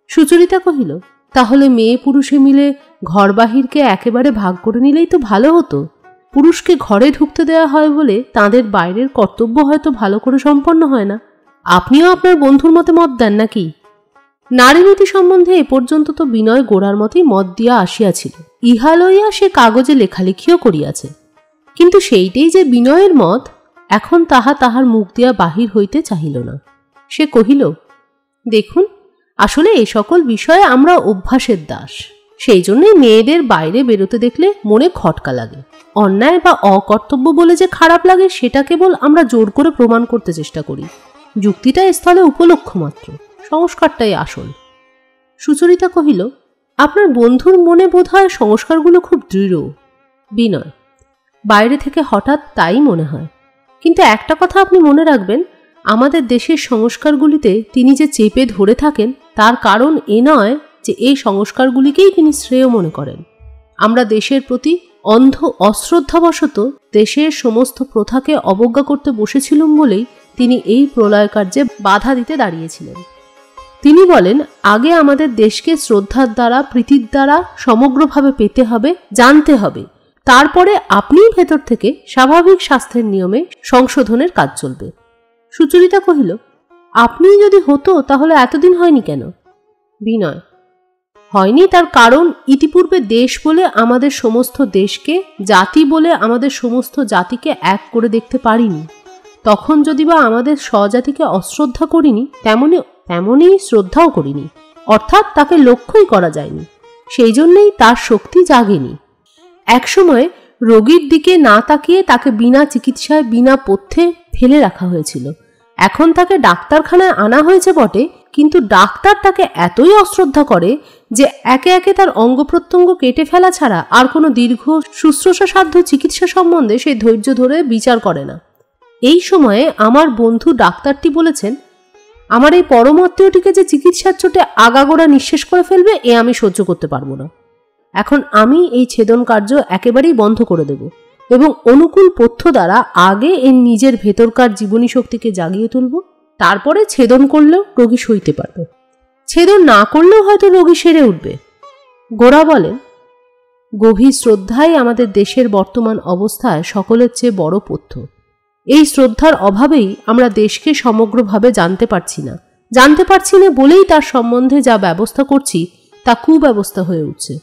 Speaker 1: সুচরিতা কহিল, তাহলে মেয়ে পুরুষে মিলে ঘর বাহিরকে একেবারে ভাগ করে নিলেই তো ভালো হতো। পুরুষকে ঘরে ঢুকতে দেওয়া হয় বলে তাদের বাইরের কর্তব্য হয়তো ভালো করে সম্পন্ন হয় না। আপনিও আপনার বন্ধুর মতে মত দেন নাকি? নারীনীতি সম্বন্ধে এ পর্যন্ত তো বিনয় গোরার মতেই মত দিয়া আসিয়াছিল। ইহা লইয়া সে কাগজে লেখালেখিও করিয়াছে। কিন্তু সেইটাই যে বিনয়ের মত, এখন তাহা তাহার মুখ দিয়া বাহির হইতে চাহিল না। সে কহিল, দেখুন, আসলে এ সকল বিষয়ে আমরা অভ্যাসের দাস, সেই জন্যই মেয়েদের বাইরে বেরোতে দেখলে মনে খটকা লাগে। অন্যায় বা অকর্তব্য বলে যে খারাপ লাগে সেটা কেবল আমরা জোর করে প্রমাণ করতে চেষ্টা করি। যুক্তিটা স্থলে উপলক্ষ মাত্র, সংস্কারটাই আসল। সুচরিতা কহিল, আপনার বন্ধুর মনে বোধ হয় সংস্কারগুলো খুব দৃঢ়। বিনয়, বাইরে থেকে হঠাৎ তাই মনে হয়, কিন্তু একটা কথা আপনি মনে রাখবেন, আমাদের দেশের সংস্কারগুলিতে তিনি যে চেপে ধরে থাকেন তার কারণ এ নয় যে এই সংস্কারগুলিকেই তিনি শ্রেয় মনে করেন। আমরা দেশের প্রতি অন্ধ অশ্রদ্ধাবশত দেশের সমস্ত প্রথাকে অবজ্ঞা করতে বসেছিলাম বলেই তিনি এই প্রলয় কার্যে বাধা দিতে দাঁড়িয়েছিলেন। তিনি বলেন, আগে আমাদের দেশকে শ্রদ্ধার দ্বারা, প্রীতির দ্বারা সমগ্রভাবে পেতে হবে, জানতে হবে, তারপরে আপনিই ভেতর থেকে স্বাভাবিক স্বাস্থ্যের নিয়মে সংশোধনের কাজ চলবে। সুচরিতা কহিল, আপনিই যদি হতো তাহলে এতদিন হয়নি কেন? বিনয়, হয়নি তার কারণ ইতিপূর্বে দেশ বলে আমাদের সমস্ত দেশকে, জাতি বলে আমাদের সমস্ত জাতিকে এক করে দেখতে পারিনি। তখন যদি বা আমাদের স্বজাতিকে অশ্রদ্ধা করিনি, তেমনই শ্রদ্ধাও করিনি, অর্থাৎ তাকে লক্ষ্যই করা যায়নি। সেই জন্যেই তার শক্তি জাগেনি। একসময় রোগীর দিকে না তাকিয়ে তাকে বিনা চিকিৎসায়, বিনা পথ্যে ফেলে রাখা হয়েছিল। এখন তাকে ডাক্তারখানায় আনা হয়েছে বটে, কিন্তু ডাক্তার তাকে এতই অশ্রদ্ধা করে যে একে একে তার অঙ্গ প্রত্যঙ্গ কেটে ফেলা ছাড়া আর কোনো দীর্ঘ শুশ্রূষা সাধ্য চিকিৎসা সম্বন্ধে সে ধৈর্য ধরে বিচার করে না। এই সময়ে আমার বন্ধু ডাক্তারটি বলেছেন, আমার এই পরমাত্মীয়টিকে যে চিকিৎসার চোটে আগাগোড়া নিঃশেষ করে ফেলবে, এ আমি সহ্য করতে পারবো না। এখন আমি এই ছেদন কার্য একেবারেই বন্ধ করে দেব এবং অনুকূল পথ্য দ্বারা আগে এর নিজের ভেতরকার জীবনী শক্তিকে জাগিয়ে তুলব, তারপরে ছেদন করলেও রোগী সইতে পারবে, ছেদন না করলেও হয়তো রোগী সেরে উঠবে। গোরা বলেন, গভীর শ্রদ্ধাই আমাদের দেশের বর্তমান অবস্থায় সকলের চেয়ে বড় পথ্য। এই শ্রদ্ধার অভাবেই আমরা দেশকে সমগ্রভাবে জানতে পারছি না বলেই তার সম্বন্ধে যা ব্যবস্থা করছি তা কুব্যবস্থা হয়ে উঠছে।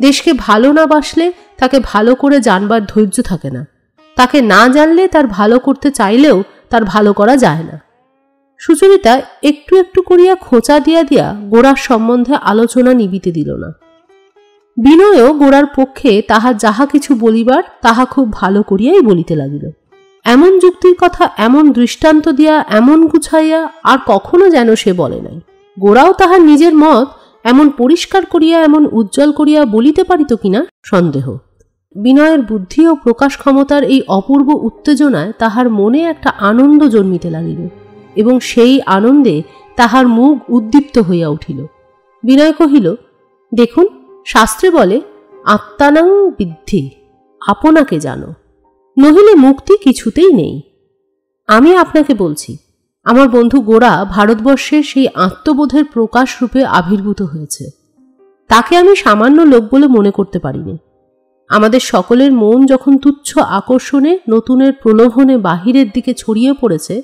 Speaker 1: দেশকে ভালো না বাসলে তাকে ভালো করে জানবার ধৈর্য থাকে না, তাকে না জানলে তার ভালো করতে চাইলেও তার ভালো করা যায় না। সুচরিতা একটু একটু করিয়া খোঁচা দিয়া দিয়া গোরার সম্বন্ধে আলোচনা নিবিতে দিল না। বিনয়ও গোরার পক্ষে তাহার যাহা কিছু বলিবার তাহা খুব ভালো করিয়াই বলিতে লাগিল। এমন যুক্তির কথা এমন দৃষ্টান্ত দিয়া এমন গুছাইয়া আর কখনো যেন সে বলে নাই। গোরাও তাহার নিজের মত এমন পরিষ্কার করিয়া, এমন উজ্জ্বল করিয়া বলিতে পারিত কিনা সন্দেহ। বিনয়ের বুদ্ধি ও প্রকাশ ক্ষমতার এই অপূর্ব উত্তেজনায় তাহার মনে একটা আনন্দ জন্মিতে লাগিল এবং সেই আনন্দে তাহার মুখ উদ্দীপ্ত হইয়া উঠিল। বিনয় কহিল, দেখুন, শাস্ত্রে বলে আত্মানাং বিদ্ধি, আপনাকে জানো, নহিলে মুক্তি কিছুতেই নেই। আমি আপনাকে বলছি, আমার বন্ধু গোরা ভারতবর্ষের সেই আত্মবোধের প্রকাশ রূপে আবির্ভূত হয়েছে। তাকে আমি সামান্য লোক বলে মনে করতে পারিনি। আমাদের সকলের মন যখন তুচ্ছ আকর্ষণে, নতুনের প্রলোভনে বাহিরের দিকে ছড়িয়ে পড়েছে,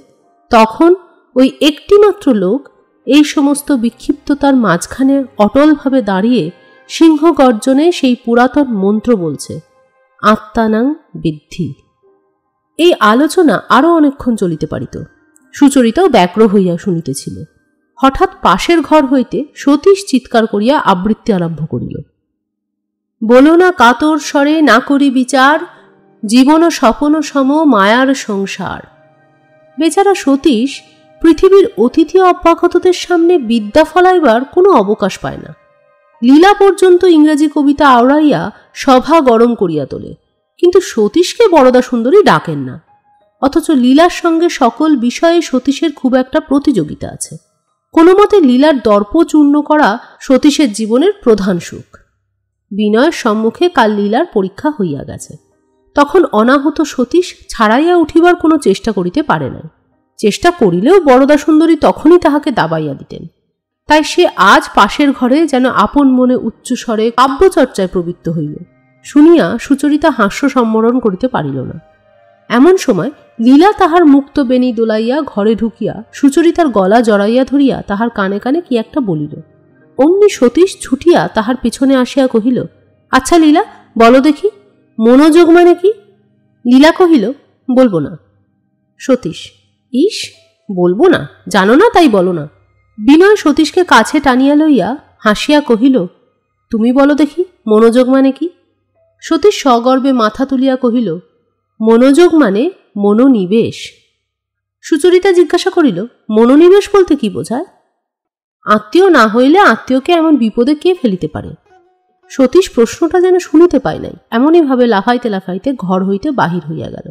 Speaker 1: তখন ওই একটিমাত্র লোক এই সমস্ত বিক্ষিপ্ততার মাঝখানে অটলভাবে দাঁড়িয়ে সিংহ গর্জনে সেই পুরাতন মন্ত্র বলছে, আত্মানাং বিদ্ধি। এই আলোচনা আরো অনেকক্ষণ চলিতে পারিত। সুচরিতাও ব্যগ্র হইয়া শুনিতেছিল। হঠাৎ পাশের ঘর হইতে সতীশ চিৎকার করিয়া আবৃত্তি আরম্ভ করিল, বলো না কাতর স্বরে না করি বিচার, জীবন স্বপন সম মায়ার সংসার। বেচারা সতীশ পৃথিবীর অতিথি অভ্যাগতদের সামনে বিদ্যা ফলাইবার কোনো অবকাশ পায় না। লীলা পর্যন্ত ইংরেজি কবিতা আওড়াইয়া সভা গরম করিয়া তোলে, কিন্তু সতীশকে বরদা সুন্দরী ডাকেন না। অথচ লীলার সঙ্গে সকল বিষয়ে সতীশের খুব একটা প্রতিযোগিতা আছে। কোনো মতে লীলার দর্প চূর্ণ করা সতীশের জীবনের প্রধান সুখ। বিনয়ের সম্মুখে কাল লীলার পরীক্ষা হইয়া গেছে। তখন অনাহত সতীশ ছাড়াইয়া উঠিবার কোনো চেষ্টা করিতে পারে নাই। চেষ্টা করিলেও বরদা সুন্দরী তখনই তাহাকে দাবাইয়া দিতেন। তাই সে আজ পাশের ঘরে যেন আপন মনে উচ্চস্বরে কাব্যচর্চায় প্রবৃত্ত হইল। শুনিয়া সুচরিতা হাস্য সম্বরণ করিতে পারিল না। এমন সময় লীলা তাহার মুক্ত বেণী দোলাইয়া ঘরে ঢুকিয়া সুচরিতার গলা জড়াইয়া ধরিয়া তাহার কানে কানে কি একটা বলিল। অমনি সতীশ ছুটিয়া তাহার পিছনে আসিয়া কহিল, আচ্ছা লীলা, বলো দেখি, মনোযোগ মানে কি? লীলা কহিল, বলবো না। সতীশ, ইস, বলবো না, জানো না তাই বলো না। বিনয় সতীশকে কাছে টানিয়া লইয়া হাসিয়া কহিল, তুমি বলো দেখি, মনোযোগ মানে কি? সতীশ সগর্বে মাথা তুলিয়া কহিল, মনোযোগ মানে মনোনিবেশ। সুচরিতা জিজ্ঞাসা করিল, মনোনিবেশ বলতে কি বোঝায়? আত্মীয় না হইলে আত্মীয়কে এমন বিপদে কে ফেলিতে পারে? সতীশ প্রশ্নটা যেন শুনিতে পায় নাই, এমনই ভাবে লাফাইতে লাফাইতে ঘর হইতে বাহির হইয়া গেল।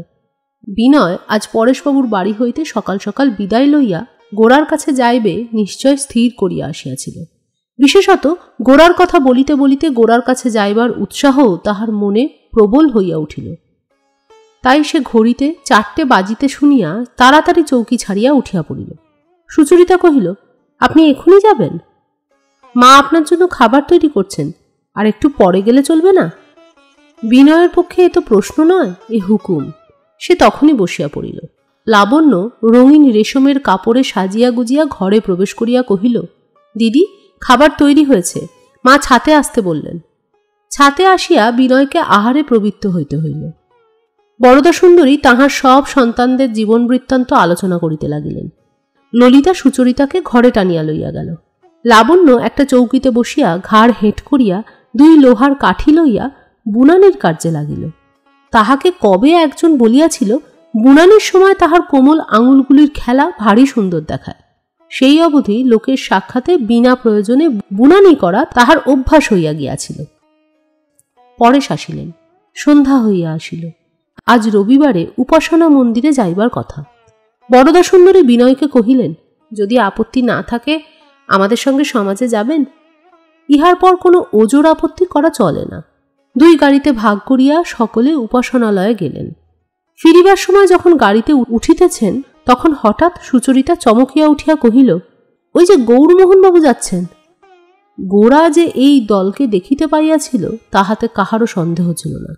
Speaker 1: বিনয় আজ পরেশবাবুর বাড়ি হইতে সকাল সকাল বিদায় লইয়া গোরার কাছে যাইবে নিশ্চয় স্থির করিয়া আসিয়াছিল। বিশেষত গোরার কথা বলিতে বলিতে গোরার কাছে যাইবার উৎসাহও তাহার মনে প্রবল হইয়া উঠিল। তাই সে ঘড়িতে 4টে বাজিতে শুনিয়া তাড়াতাড়ি চৌকি ছাড়িয়া উঠিয়া পড়িল। সুচরিতা কহিল, আপনি এখনই যাবেন? মা আপনার জন্য খাবার তৈরি করছেন, আর একটু পরে গেলে চলবে না? বিনয়ের পক্ষে এ তো প্রশ্ন নয়, এ হুকুম। সে তখনই বসিয়া পড়িল। লাবণ্য রঙিন রেশমের কাপড়ে সাজিয়া গুজিয়া ঘরে প্রবেশ করিয়া কহিল, দিদি, খাবার তৈরি হয়েছে, মা ছাতে আসতে বললেন। ছাতে আসিয়া বিনয়কে আহারে প্রবৃত্ত হইতে হইল। বরদা সুন্দরী তাহার সব সন্তানদের জীবন বৃত্তান্ত আলোচনা করিতে লাগিলেন। ললিতা সুচরিতাকে ঘরে টানিয়া লইয়া গেল। লাবণ্য একটা চৌকিতে বসিয়া ঘাড় হেঁট করিয়া 2 লোহার কাঠি লইয়া বুনানির কার্যে লাগিল। তাহাকে কবে একজন বলিয়াছিল, বুনানির সময় তাহার কোমল আঙুলগুলির খেলা ভারী সুন্দর দেখায়। সেই অবধি লোকের সাক্ষাতে বিনা প্রয়োজনে বুনানি করা তাহার অভ্যাস হইয়া গিয়াছিল। পরেশ আসিলেন। সন্ধ্যা হইয়া আসিল। আজ রবিবারে উপাসনা মন্দিরে যাইবার কথা। বরদা সুন্দরী বিনয়কে কহিলেন, যদি আপত্তি না থাকে আমাদের সঙ্গে সমাজে যাবেন? ইহার পর কোনো ওজোর আপত্তি করা চলে না। 2 গাড়িতে ভাগ করিয়া সকলে উপাসনালয়ে গেলেন। ফিরিবার সময় যখন গাড়িতে উঠিতেছেন তখন হঠাৎ সুচরিতা চমকিয়া উঠিয়া কহিল, ওই যে গৌরমোহনবাবু যাচ্ছেন। গোরা যে এই দলকে দেখিতে পাইয়াছিল তাহাতে কাহারও সন্দেহ ছিল না,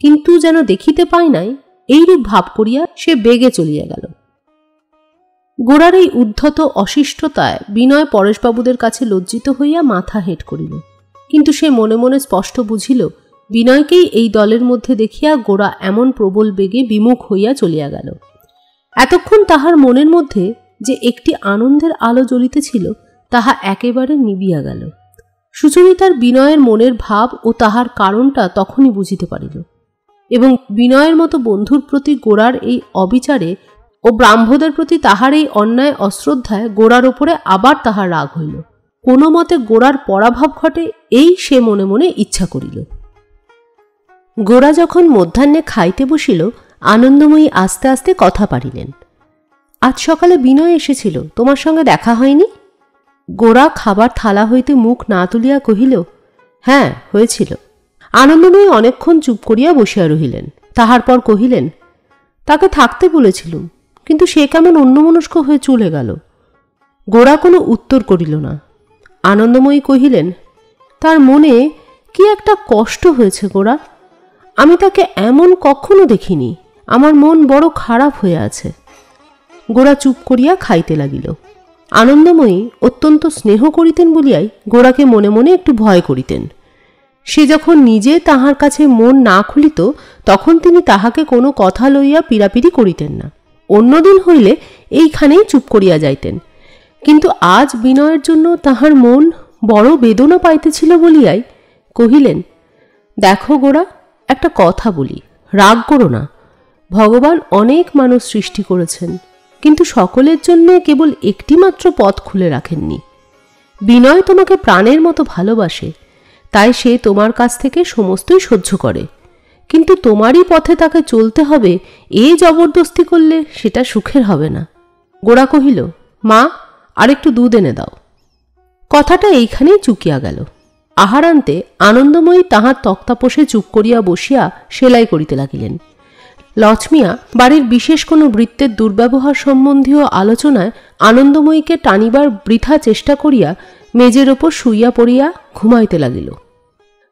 Speaker 1: কিন্তু যেন দেখিতে পাই নাই এইরূপ ভাব করিয়া সে বেগে চলিয়া গেল। গোরার এই উদ্ধত অশিষ্টতায় বিনয় পরেশবাবুদের কাছে লজ্জিত হইয়া মাথা হেঁট করিল, কিন্তু সে মনে মনে স্পষ্ট বুঝিল বিনয়কেই এই দলের মধ্যে দেখিয়া গোরা এমন প্রবল বেগে বিমুখ হইয়া চলিয়া গেল। এতক্ষণ তাহার মনের মধ্যে যে একটি আনন্দের আলো জ্বলিতেছিল তাহা একেবারে নিবিয়া গেল। সুচরিতার বিনয়ের মনের ভাব ও তাহার কারণটা তখনই বুঝিতে পারিল, এবং বিনয়ের মতো বন্ধুর প্রতি গোরার এই অবিচারে ও ব্রাহ্মদের প্রতি তাহার এই অন্যায় অশ্রদ্ধায় গোরার ওপরে আবার তাহার রাগ হইল। কোনো মতে গোরার পরাভব ঘটে এই সে মনে মনে ইচ্ছা করিল। গোরা যখন মধ্যাহ্নে খাইতে বসিল, আনন্দময়ী আস্তে আস্তে কথা পারিলেন। আজ সকালে বিনয় এসেছিল, তোমার সঙ্গে দেখা হয়নি? গোরা খাবার থালা হইতে মুখ না তুলিয়া কহিল, হ্যাঁ, হয়েছিল। আনন্দময়ী অনেকক্ষণ চুপ করিয়া বসিয়া রহিলেন। তাহার পর কহিলেন, তাকে থাকতে বলেছিলুম, কিন্তু সে কেমন অন্যমনস্ক হয়ে চলে গেল। গোরা কোনো উত্তর করিল না। আনন্দময়ী কহিলেন, তার মনে কি একটা কষ্ট হয়েছে গোরা। আমি তাকে এমন কখনো দেখিনি। আমার মন বড় খারাপ হয়ে আছে। গোরা চুপ করিয়া খাইতে লাগিল। আনন্দময়ী অত্যন্ত স্নেহ করিতেন বলিয়াই গোরাকে মনে মনে একটু ভয় করিতেন। সে যখন নিজে তাহার কাছে মন না খুলিত তখন তিনি তাহাকে কোনো কথা লইয়া পীড়াপিড়ি করিতেন না। অন্যদিন হইলে এইখানেই চুপ করিয়া যাইতেন, কিন্তু আজ বিনয়ের জন্য তাহার মন বড় বেদনা পাইতেছিল বলিয়াই কহিলেন, দেখো গোরা, একটা কথা বলি, রাগ করো না। ভগবান অনেক মানুষ সৃষ্টি করেছেন, কিন্তু সকলের জন্য কেবল একটি মাত্র পথ খুলে রাখেননি। বিনয় তোমাকে প্রাণের মতো ভালোবাসে, তাই সে তোমার কাছ থেকে সমস্তই সহ্য করে, কিন্তু তোমারই পথে তাকে চলতে হবে, এ জবরদস্তি করলে সেটা সুখের হবে না। গোরা কহিল, মা, আরেকটু দুধ এনে দাও। কথাটা এইখানেই চুকিয়া গেল। আহারান্তে আনন্দময়ী তাহার তক্তাপোষে চুপ করিয়া বসিয়া সেলাই করিতে লাগিলেন। লক্ষ্মিয়া বাড়ির বিশেষ কোনো বৃত্তের দুর্ব্যবহার সম্বন্ধীয় আলোচনায় আনন্দময়ীকে টানিবার বৃথা চেষ্টা করিয়া মেজের ওপর শুইয়া পড়িয়া ঘুমাইতে লাগিল।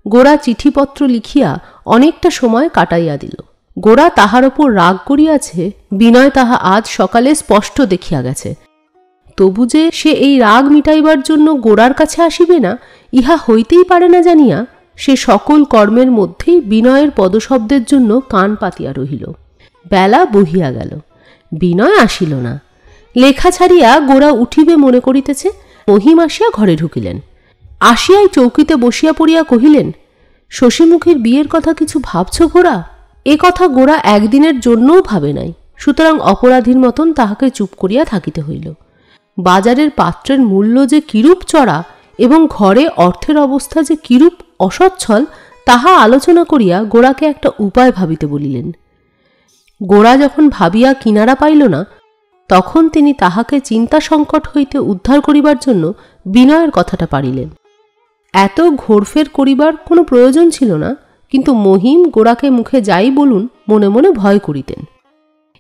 Speaker 1: গোরা চিঠিপত্র লিখিয়া অনেকটা সময় কাটাইয়া দিল। গোরা তাহার ওপর রাগ করিয়াছে বিনয় তাহা আজ সকালে স্পষ্ট দেখিয়া গেছে। তবু যে সে এই রাগ মিটাইবার জন্য গোরার কাছে আসিবে না ইহা হইতেই পারে না জানিয়া সে সকল কর্মের মধ্যেই বিনয়ের পদশব্দের জন্য কান পাতিয়া রহিল। বেলা বহিয়া গেল, বিনয় আসিল না। লেখা ছাড়িয়া গোরা উঠিবে মনে করিতেছে, মহিম আসিয়া ঘরে ঢুকিলেন। আসিয়াই চৌকিতে বসিয়া পড়িয়া কহিলেন, শশীমুখীর বিয়ের কথা কিছু ভাবছ গোরা? এ কথা গোরা একদিনের জন্যও ভাবে নাই, সুতরাং অপরাধীর মতন তাহাকে চুপ করিয়া থাকিতে হইল। বাজারের পাত্রের মূল্য যে কিরূপ চড়া এবং ঘরে অর্থের অবস্থা যে কিরূপ অসচ্ছল, তাহা আলোচনা করিয়া গোরাকে একটা উপায় ভাবিতে বলিলেন। গোরা যখন ভাবিয়া কিনারা পাইল না, তখন তিনি তাহাকে চিন্তা সংকট হইতে উদ্ধার করিবার জন্য বিনয়ের কথাটা পাড়িলেন। এত ঘোরফের করিবার কোনো প্রয়োজন ছিল না, কিন্তু মহিম গোরাকে মুখে যাই বলুন মনে মনে ভয় করিতেন।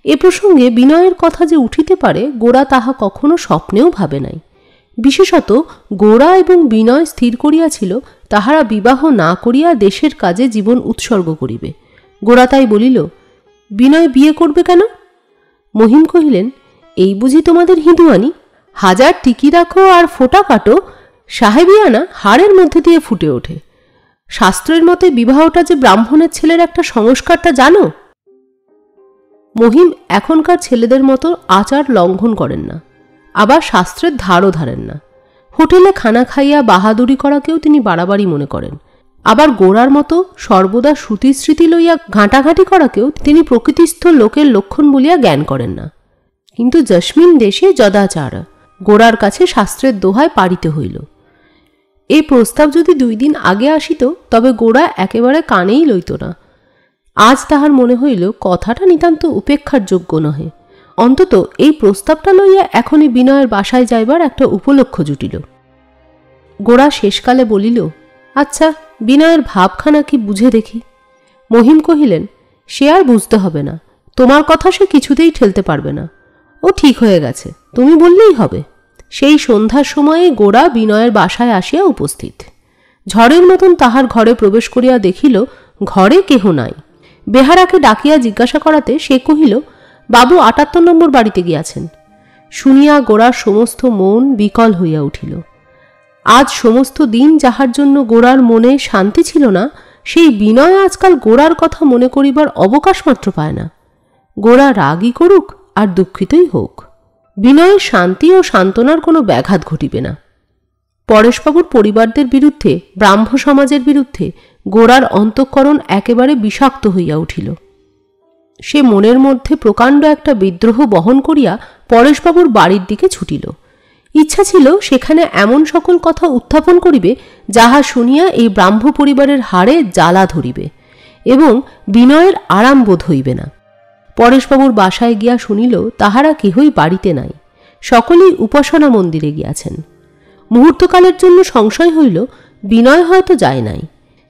Speaker 1: এ প্রসঙ্গে বিনয়ের কথা যে উঠিতে পারে, গোরা তাহা কখনো স্বপ্নেও ভাবে নাই। বিশেষত গোরা এবং বিনয় স্থির করিয়াছিল তাহারা বিবাহ না করিয়া দেশের কাজে জীবন উৎসর্গ করিবে। গোরা তাই বলিল, বিনয় বিয়ে করবে কেন? মহিম কহিলেন, এই বুঝি তোমাদের হিঁদুয়ানি? 1000 টিকি রাখো আর ফোঁটা কাটো, সাহেবিয়ানা হাড়ের মধ্যে দিয়ে ফুটে ওঠে। শাস্ত্রের মতে বিবাহটা যে ব্রাহ্মণের ছেলের একটা সংস্কারটা জানো? মহিম এখনকার ছেলেদের মতো আচার লঙ্ঘন করেন না, আবার শাস্ত্রের ধারও ধারেন না। হোটেলে খানা খাইয়া বাহাদুরি করাকেও তিনি বাড়াবাড়ি মনে করেন। আবার গোরার মতো সর্বদা শ্রুতিস্মৃতি লইয়া ঘাঁটাঘাঁটি করাকেও তিনি প্রকৃতিস্থ লোকের লক্ষণ বলিয়া জ্ঞান করেন না। কিন্তু যস্মিন দেশে যদাচার, গোরার কাছে শাস্ত্রের দোহায় পাড়িতে হইল। এই প্রস্তাব যদি 2 দিন আগে আসিত, তবে গোরা একেবারে কানেই লইত না। আজ তাহার মনে হইল কথাটা নিতান্ত উপেক্ষার যোগ্য নহে। অন্তত এই প্রস্তাবটা লইয়া এখনই বিনয়ের বাসায় যাইবার একটা উপলক্ষ জুটিল। গোরা শেষকালে বলিল, আচ্ছা, বিনয়ের ভাবখানা কি বুঝে দেখি। মহিম কহিলেন, সে আর বুঝতে হবে না, তোমার কথা সে কিছুতেই ঠেলতে পারবে না। ও ঠিক হয়ে গেছে, তুমি বললেই হবে। সেই সন্ধ্যার সময়ে গোরা বিনয়ের বাসায় আসিয়া উপস্থিত। ঝড়ের মতন তাহার ঘরে প্রবেশ করিয়া দেখিল ঘরে কেহ নাই। বেহারাকে ডাকিয়া জিজ্ঞাসা করাতে সে কহিল, বাবু 78 নম্বর বাড়িতে গিয়াছেন। শুনিয়া গোরার সমস্ত মন বিকল হইয়া উঠিল। আজ সমস্ত দিন যাহার জন্য গোরার মনে শান্তি ছিল না, সেই বিনয় আজকাল গোরার কথা মনে করিবার অবকাশ মাত্র পায় না। গোরা রাগই করুক আর দুঃখিতই হোক, বিনয়ের শান্তি ও সান্ত্বনার কোনো ব্যাঘাত ঘটিবে না। পরেশবাবুর পরিবারদের বিরুদ্ধে, ব্রাহ্ম সমাজের বিরুদ্ধে গোরার অন্তঃকরণ একেবারে বিষাক্ত হইয়া উঠিল। সে মনের মধ্যে প্রকাণ্ড একটা বিদ্রোহ বহন করিয়া পরেশবাবুর বাড়ির দিকে ছুটিল। ইচ্ছা ছিল সেখানে এমন সকল কথা উত্থাপন করিবে যাহা শুনিয়া এই ব্রাহ্ম পরিবারের হাড়ে জ্বালা ধরিবে এবং বিনয়ের আরাম বোধ হইবে না। পরেশবাবুর বাসায় গিয়া শুনিল তাহারা কেহই বাড়িতে নাই, সকলেই উপাসনা মন্দিরে গিয়াছেন। মুহূর্তকালের জন্য সংশয় হইল বিনয় হয়তো যায় নাই,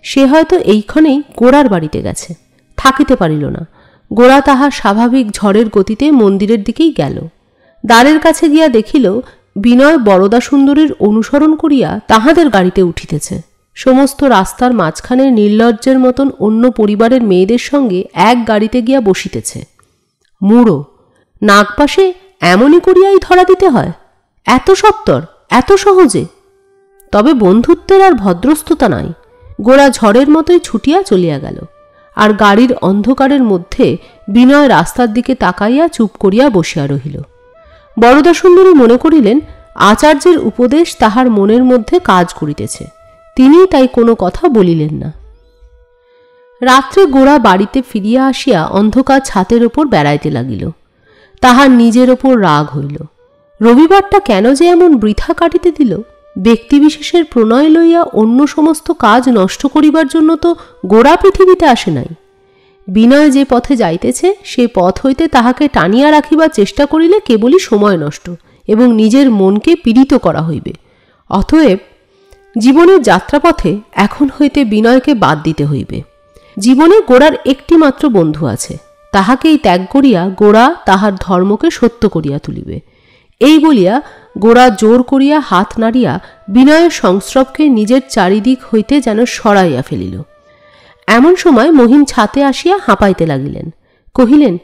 Speaker 1: সে হয়তো এইক্ষণেই গোরার বাড়িতে গেছে। থাকিতে পারিল না, গোরা তাহার স্বাভাবিক ঝড়ের গতিতে মন্দিরের দিকেই গেল। দ্বারের কাছে গিয়া দেখিল বিনয় বরদা সুন্দরীর অনুসরণ করিয়া তাহাদের গাড়িতে উঠিতেছে। সমস্ত রাস্তার মাঝখানে নির্লজ্জের মতন অন্য পরিবারের মেয়েদের সঙ্গে এক গাড়িতে গিয়া বসিতেছে। মুড়ো নাগপাশে এমনই করিয়াই ধরা দিতে হয়, এত সত্বর, এত সহজে? তবে বন্ধুত্বের আর ভদ্রস্থতা নাই। গোরা ঝড়ের মতোই ছুটিয়া চলিয়া গেল, আর গাড়ির অন্ধকারের মধ্যে বিনয় রাস্তার দিকে তাকাইয়া চুপ করিয়া বসিয়া রহিল। বরদা সুন্দরী মনে করিলেন আচার্যের উপদেশ তাহার মনের মধ্যে কাজ করিতেছে, তিনি তাই কোনো কথা বলিলেন না। রাত্রে গোরা বাড়িতে ফিরিয়া আসিয়া অন্ধকার ছাতের ওপর বেড়াইতে লাগিল। তাহার নিজের ওপর রাগ হইল। রবিবারটা কেন যে এমন বৃথা কাটিতে দিল? ব্যক্তিবিশেষের প্রণয় লইয়া অন্য সমস্ত কাজ নষ্ট করিবার জন্য তো গোরা পৃথিবীতে আসে নাই। বিনয় যে পথে যাইতেছে সে পথ হইতে তাহাকে টানিয়া রাখিবার চেষ্টা করিলে কেবলই সময় নষ্ট এবং নিজের মনকে পীড়িত করা হইবে। অতএব জীবনের যাত্রাপথে এখন হইতে বিনয়কে বাদ দিতে হইবে। জীবনে গোরার একটি মাত্র বন্ধু আছে, তাহাকেই ত্যাগ করিয়া গোরা তাহার ধর্মকে সত্য করিয়া তুলিবে। এই বলিয়া গোরা জোর করিয়া হাত নাড়িয়া বিনয়ের সংস্রবকে নিজের চারিদিক হইতে যেন সরাইয়া ফেলিল। এমন সময় মহিম ছাতে আসিয়া হাঁপাইতে লাগিলেন। কহিলেন,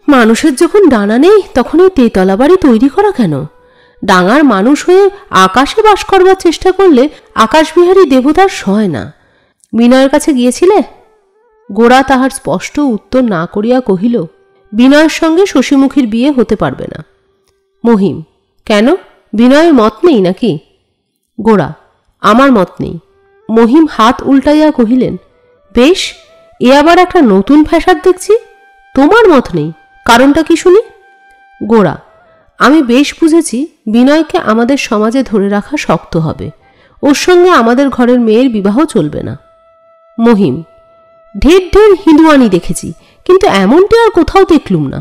Speaker 1: মানুষের যখন ডানা নেই তখন এই তেতলা বাড়ি তৈরি করা কেন? ডাঙার মানুষ হয়ে আকাশে বাস করবার চেষ্টা করলে আকাশবিহারী দেবতার সয় না। বিনয়ের কাছে গিয়েছিলে? গোরা তাহার স্পষ্ট উত্তর না করিয়া কহিল, বিনয়ের সঙ্গে শশীমুখীর বিয়ে হতে পারবে না। মহিম: কেন, বিনয়ের মত নেই নাকি? গোরা: আমার মত নেই। মহিম হাত উল্টাইয়া কহিলেন, বেশ, এ আবার একটা নতুন ফ্যাসাদ দেখছি। তোমার মত নেই, কারণটা কি শুনি? গোরা: আমি বেশ বুঝেছি বিনয়কে আমাদের সমাজে ধরে রাখা শক্ত হবে। ওর সঙ্গে আমাদের ঘরের মেয়ের বিবাহ চলবে না। মহিম: ঢের ঢের হিঁদুয়ানি দেখেছি, কিন্তু এমনটি আর কোথাও দেখলুম না।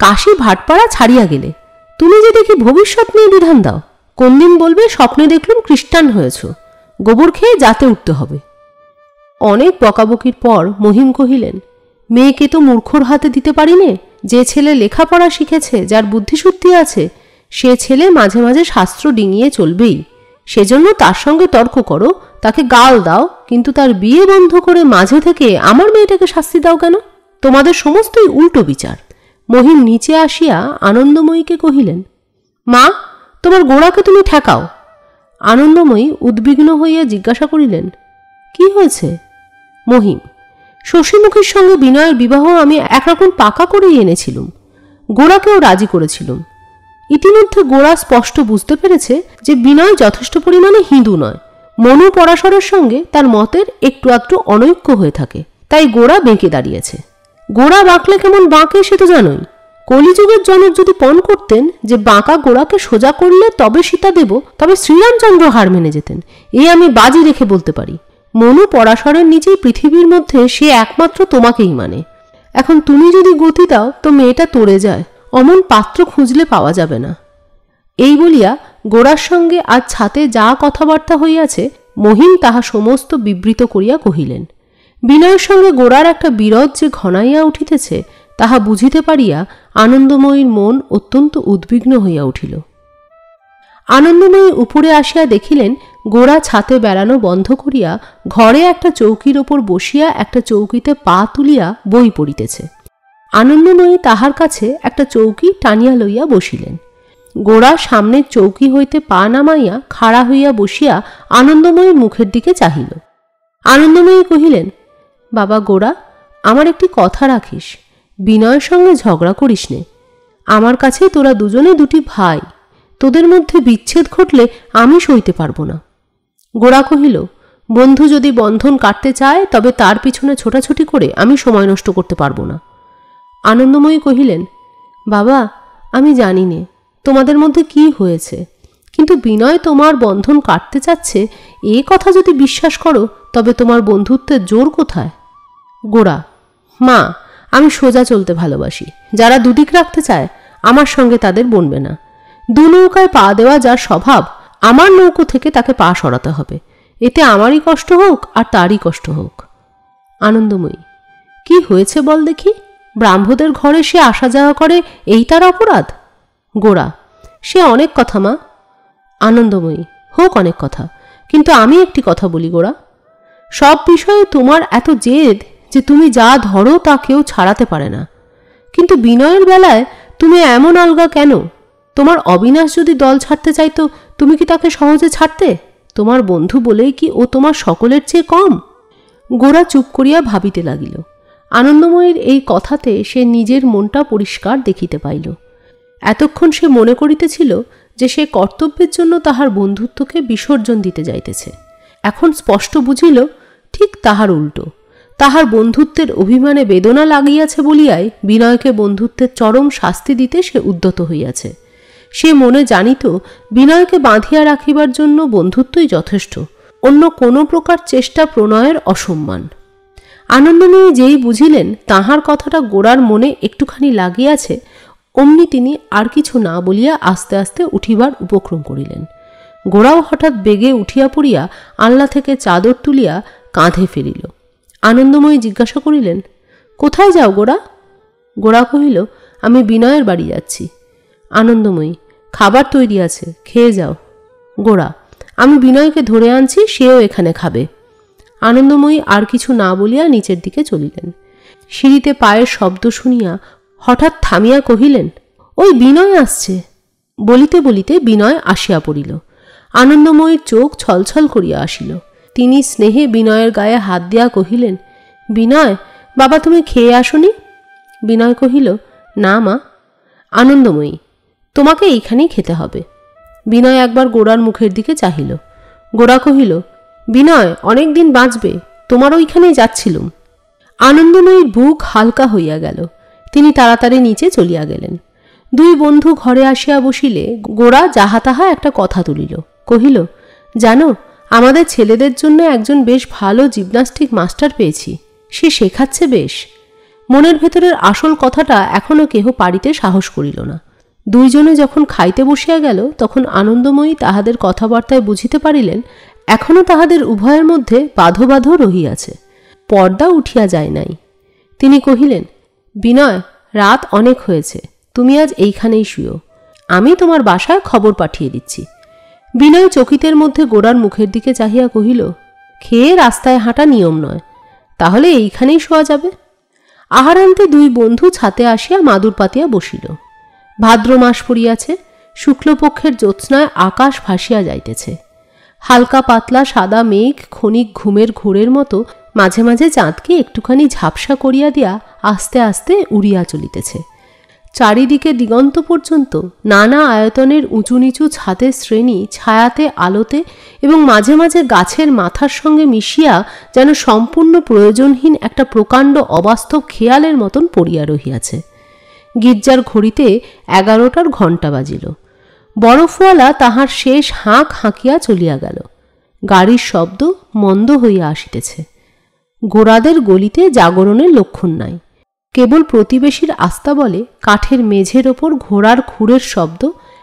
Speaker 1: কাশী ভাটপাড়া ছাড়িয়া গেলে তুমি যে দেখি ভবিষ্যৎ নিয়ে বিধান দাও। কোন দিন বলবে স্বপ্নে দেখলুম খ্রিস্টান হয়েছ, গোবর খেয়ে যাতে উঠতে হবে। অনেক বকাবকির পর মহিম কহিলেন, মেয়েকে তো মূর্খর হাতে দিতে পারি নে। যে ছেলে লেখাপড়া শিখেছে, যার বুদ্ধিশুদ্ধি আছে, সে ছেলে মাঝে মাঝে শাস্ত্র ডিঙিয়ে চলবেই। সেজন্য তার সঙ্গে তর্ক করো, তাকে গাল দাও, কিন্তু তার বিয়ে বন্ধ করে মাঝে থেকে আমার মেয়েটাকে শাস্তি দাও কেন? তোমাদের সমস্তই উল্টো বিচার। মহিম নিচে আসিয়া আনন্দময়ীকে কহিলেন, মা, তোমার গোড়াকে তুমি ঠেকাও। আনন্দময়ী উদ্বিগ্ন হইয়া জিজ্ঞাসা করিলেন, কি হয়েছে? মহিম: শশীমুখীর সঙ্গে বিনয়ের বিবাহ আমি একরকম পাকা করেই এনেছিলুম। গোড়াকেও রাজি করেছিলুম। ইতিমধ্যে গোড়া স্পষ্ট বুঝতে পেরেছে যে বিনয় যথেষ্ট পরিমাণে হিন্দু নয়। মনু পরাশরের সঙ্গে তার মতের একটু আধটু অনৈক্য হয়ে থাকে, তাই গোড়া বেঁকে দাঁড়িয়েছে। গোড়া বাঁকলে কেমন বাঁকে সে তো জানোই। কলিযুগের জনক যদি পণ করতেন যে বাঁকা গোড়াকে সোজা করলে তবে সীতা দেব, তবে শ্রীরামচন্দ্র হার মেনে যেতেন, এই আমি বাজি রেখে বলতে পারি। মনু পরাশরের নিচেই পৃথিবীর মধ্যে সে একমাত্র তোমাকেই মানে। এখন তুমি যদি গতি দাও তো মেয়েটা তরে যায়, অমন পাত্র খুঁজলে পাওয়া যাবে না। এই বলিয়া গোড়ার সঙ্গে আজ ছাতে যা কথাবার্তা হইয়াছে মহিম তাহা সমস্ত বিবৃত করিয়া কহিলেন। বিনয়ের সঙ্গে গোড়ার একটা বিরোধ যে ঘনাইয়া উঠিতেছে তাহা বুঝিতে পারিয়া আনন্দময়ীর মন অত্যন্ত উদ্বিগ্ন হইয়া উঠিল। আনন্দময়ী উপরে আসিয়া দেখিলেন গোড়া ছাতে বেড়ানো বন্ধ করিয়া ঘরে একটা চৌকির ওপর বসিয়া একটা চৌকিতে পা তুলিয়া বই পড়িতেছে। আনন্দময়ী তাহার কাছে একটা চৌকি টানিয়া লইয়া বসিলেন। গোড়া সামনের চৌকি হইতে পা নামাইয়া খাড়া হইয়া বসিয়া আনন্দময়ীর মুখের দিকে চাহিল। আনন্দময়ী কহিলেন, বাবা গোড়া, আমার একটি কথা রাখিস। বিনয়ের সঙ্গে ঝগড়া করিস নে। আমার কাছে তোরা দুজনে দুটি ভাই, তোদের মধ্যে বিচ্ছেদ ঘটলে আমি সইতে পারব না। গোড়া কহিল, বন্ধু যদি বন্ধন কাটতে চায় তবে তার পিছনে ছোটাছুটি করে আমি সময় নষ্ট করতে পারব না। আনন্দময়ী কহিলেন, বাবা, আমি জানি নে তোমাদের মধ্যে কি হয়েছে, কিন্তু বিনয় তোমার বন্ধন কাটতে চাচ্ছে এ কথা যদি বিশ্বাস করো তবে তোমার বন্ধুত্বের জোর কোথায়? গোড়া, মা, আমি সোজা চলতে ভালোবাসি। যারা দুদিক রাখতে চায় আমার সঙ্গে তাদের বনবে না। দু নৌকায় পা দেওয়া যার স্বভাব, আমার নৌকো থেকে তাকে পা সরাতে হবে। এতে আমারই কষ্ট হোক আর তারই কষ্ট হোক। আনন্দময়ী, কি হয়েছে বল দেখি? ব্রাহ্মদের ঘরে সে আসা যাওয়া করে, এই তার অপরাধ? গোড়া, সে অনেক কথা মা। আনন্দময়ী, হোক অনেক কথা, কিন্তু আমি একটি কথা বলি গোড়া, সব বিষয়ে তোমার এত জেদ যে তুমি যা ধরো তা কেউ ছাড়াতে পারে না। কিন্তু বিনয়ের বেলায় তুমি এমন আলগা কেন? তোমার অবিনাশ যদি দল ছাড়তে চাইতো তুমি কি তাকে সহজে ছাড়তে? তোমার বন্ধু বলেই কি ও তোমার সকলের চেয়ে কম? গোড়া চুপ করিয়া ভাবিতে লাগিল। আনন্দময়ীর এই কথাতে সে নিজের মনটা পরিষ্কার দেখিতে পাইল। এতক্ষণ সে মনে করিতেছিল যে সে কর্তব্যের জন্য তাহার বন্ধুত্বকে বিসর্জন দিতে যাইতেছে। এখন স্পষ্ট বুঝিল ঠিক তাহার উল্টো। তাহার বন্ধুত্বের অভিমানে বেদনা লাগিয়াছে বলিয়াই বিনয়কে বন্ধুত্বের চরম শাস্তি দিতে সে উদ্যত হইয়াছে। সে মনে জানিত বিনয়কে বাঁধিয়া রাখিবার জন্য বন্ধুত্বই যথেষ্ট, অন্য কোনো প্রকার চেষ্টা প্রণয়ের অসম্মান। আনন্দময়ী যেই বুঝিলেন তাহার কথাটা গোড়ার মনে একটুখানি লাগিয়াছে, অমনি তিনি আর কিছু না বলিয়া আস্তে আস্তে উঠিবার উপক্রম করিলেন। গোড়াও হঠাৎ বেগে উঠিয়া পড়িয়া আলনা থেকে চাদর তুলিয়া কাঁধে ফেলিল। আনন্দময়ী জিজ্ঞাসা করিলেন, কোথায় যাও গোড়া? গোড়া কহিল, আমি বিনয়ের বাড়ি যাচ্ছি। আনন্দময়ী, খাবার তৈরি আছে, খেয়ে যাও। গোড়া, আমি বিনয়কে ধরে আনছি, সেও এখানে খাবে। আনন্দময়ী আর কিছু না বলিয়া নিচের দিকে চলিলেন। সিঁড়িতে পায়ের শব্দ শুনিয়া হঠাৎ থামিয়া কহিলেন, ওই বিনয় আসছে। বলিতে বলিতে বিনয় আসিয়া পড়িল। আনন্দময়ীর চোখ ছলছল করিয়া আসিল। তিনি স্নেহে বিনয়ের গায়ে হাত দিয়া কহিলেন, বিনয়, বাবা তুমি খেয়ে আসনি? বিনয় কহিল, না মা। আনন্দময়ী, তোমাকে এইখানেই খেতে হবে। বিনয় একবার গোড়ার মুখের দিকে চাহিল। গোড়া কহিল, বিনয় অনেক দিন বাঁচবে, তোমার ওইখানেই যাচ্ছিলুম। আনন্দময়ীর বুক হালকা হইয়া গেল। তিনি তাড়াতাড়ি নিচে চলিয়া গেলেন। দুই বন্ধু ঘরে আসিয়া বসিলে গোড়া যাহা তাহা একটা কথা তুলিল। কহিল, জানো, আমাদের ছেলেদের জন্য একজন বেশ ভালো জিমন্যাস্টিক মাস্টার পেয়েছি, সে শেখাচ্ছে বেশ। মনের ভেতরের আসল কথাটা এখনো কেহ পারিতে সাহস করিল না। দুইজনে যখন খাইতে বসিয়া গেল তখন আনন্দময়ী তাহাদের কথাবার্তায় বুঝিতে পারিলেন এখনো তাহাদের উভয়ের মধ্যে বাঁধো বাঁধো রহিয়াছে, পর্দা উঠিয়া যায় নাই। তিনি কহিলেন, বিনয়, রাত অনেক হয়েছে, তুমি আজ এইখানেই শুয়ো, আমি তোমার বাসায় খবর পাঠিয়ে দিচ্ছি। বিনয় চকিতের মধ্যে গোড়ার মুখের দিকে চাহিয়া কহিল, খেয়ে রাস্তায় হাঁটা নিয়ম নয়, তাহলে এইখানেই শোয়া যাবে। আহারান্তে দুই বন্ধু ছাতে আসিয়া মাদুর পাতিয়া বসিল। ভাদ্র মাস পড়িয়াছে, শুক্লপক্ষের জ্যোৎস্নায় আকাশ ভাসিয়া যাইতেছে। হালকা পাতলা সাদা মেঘ ক্ষণিক ঘুমের ঘোরের মতো মাঝে মাঝে চাঁদকে একটুখানি ঝাপসা করিয়া দিয়া আস্তে আস্তে উড়িয়া চলিতেছে। চারিদিকে দিগন্ত পর্যন্ত নানা আয়তনের উঁচু নিচু ছাদের শ্রেণী ছায়াতে আলোতে এবং মাঝে মাঝে গাছের মাথার সঙ্গে মিশিয়া যেন সম্পূর্ণ প্রয়োজনহীন একটা প্রকাণ্ড অবাস্তব খেয়ালের মতন পড়িয়া রহিয়াছে। গির্জার ঘড়িতে 11টার ঘণ্টা বাজিল। বরফওয়ালা তাহার শেষ হাঁক হাঁকিয়া চলিয়া গেল। গাড়ির শব্দ মন্দ হইয়া আসিতেছে। গোড়াদের গলিতে জাগরণের লক্ষণ নাই। কেবল প্রতিবেশীর আস্থা বলে কাঠের মেঝের ওপর ঘোড়ার খুরের শব্দ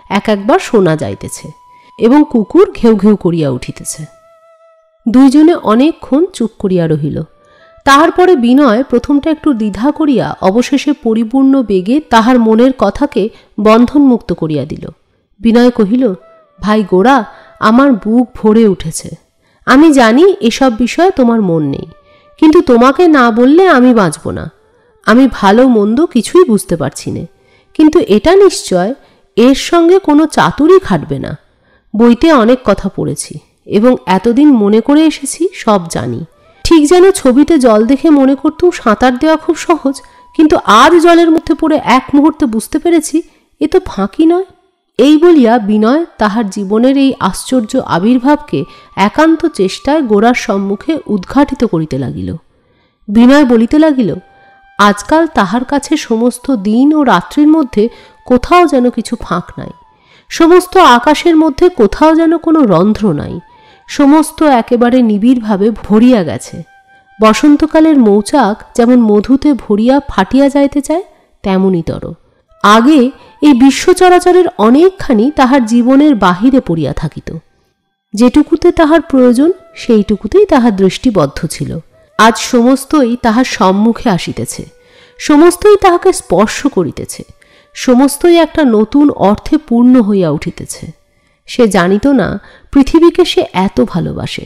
Speaker 1: এক একবার শোনা যাইতেছে এবং কুকুর ঘেউ ঘেউ করিয়া উঠিতেছে। দুইজনে অনেকক্ষণ চুপ করিয়া রহিল। তাহার পরে বিনয় প্রথমটা একটু দ্বিধা করিয়া অবশেষে পরিপূর্ণ বেগে তাহার মনের কথাকে বন্ধনমুক্ত করিয়া দিল। বিনয় কহিল, ভাই গোড়া, আমার বুক ভরে উঠেছে। আমি জানি এসব বিষয়ে তোমার মন নেই, কিন্তু তোমাকে না বললে আমি বাঁচব না। আমি ভালো মন্দ কিছুই বুঝতে পারছি না, কিন্তু এটা নিশ্চয় এর সঙ্গে কোনো চাতুরি খাটবে না। বইতে অনেক কথা পড়েছি এবং এতদিন মনে করে এসেছি, সব জানি। ঠিক যেন ছবিতে জল দেখে মনে করতুম সাঁতার দেওয়া খুব সহজ, কিন্তু আজ জলের মধ্যে পড়ে এক মুহূর্তে বুঝতে পেরেছি এ তো ফাঁকি নয়। এই বলিয়া বিনয় তাহার জীবনের এই আশ্চর্য আবির্ভাবকে একান্ত চেষ্টায় গোড়ার সম্মুখে উদ্ঘাটিত করিতে লাগিল। বিনয় বলিতে লাগিল, আজকাল তাহার কাছে সমস্ত দিন ও রাত্রির মধ্যে কোথাও যেন কিছু ফাঁক নাই, সমস্ত আকাশের মধ্যে কোথাও যেন কোনো রন্ধ্র নাই, সমস্ত একেবারে নিবিড়ভাবে ভরিয়া গেছে। বসন্তকালের মৌচাক যেমন মধুতে ভরিয়া ফাটিয়া যাইতে চায় তেমনিতর। আগে এই বিশ্ব চরাচরের অনেকখানি তাহার জীবনের বাহিরে পড়িয়া থাকিত। যেটুকুতে তাহার প্রয়োজন সেইটুকুতেই তাহার দৃষ্টিবদ্ধ ছিল। আজ সমস্তই তাহার সম্মুখে আসিতেছে, সমস্তই তাহাকে স্পর্শ করিতেছে, সমস্তই একটা নতুন অর্থে পূর্ণ হইয়া উঠিতেছে। সে জানিত না পৃথিবীকে সে এত ভালোবাসে,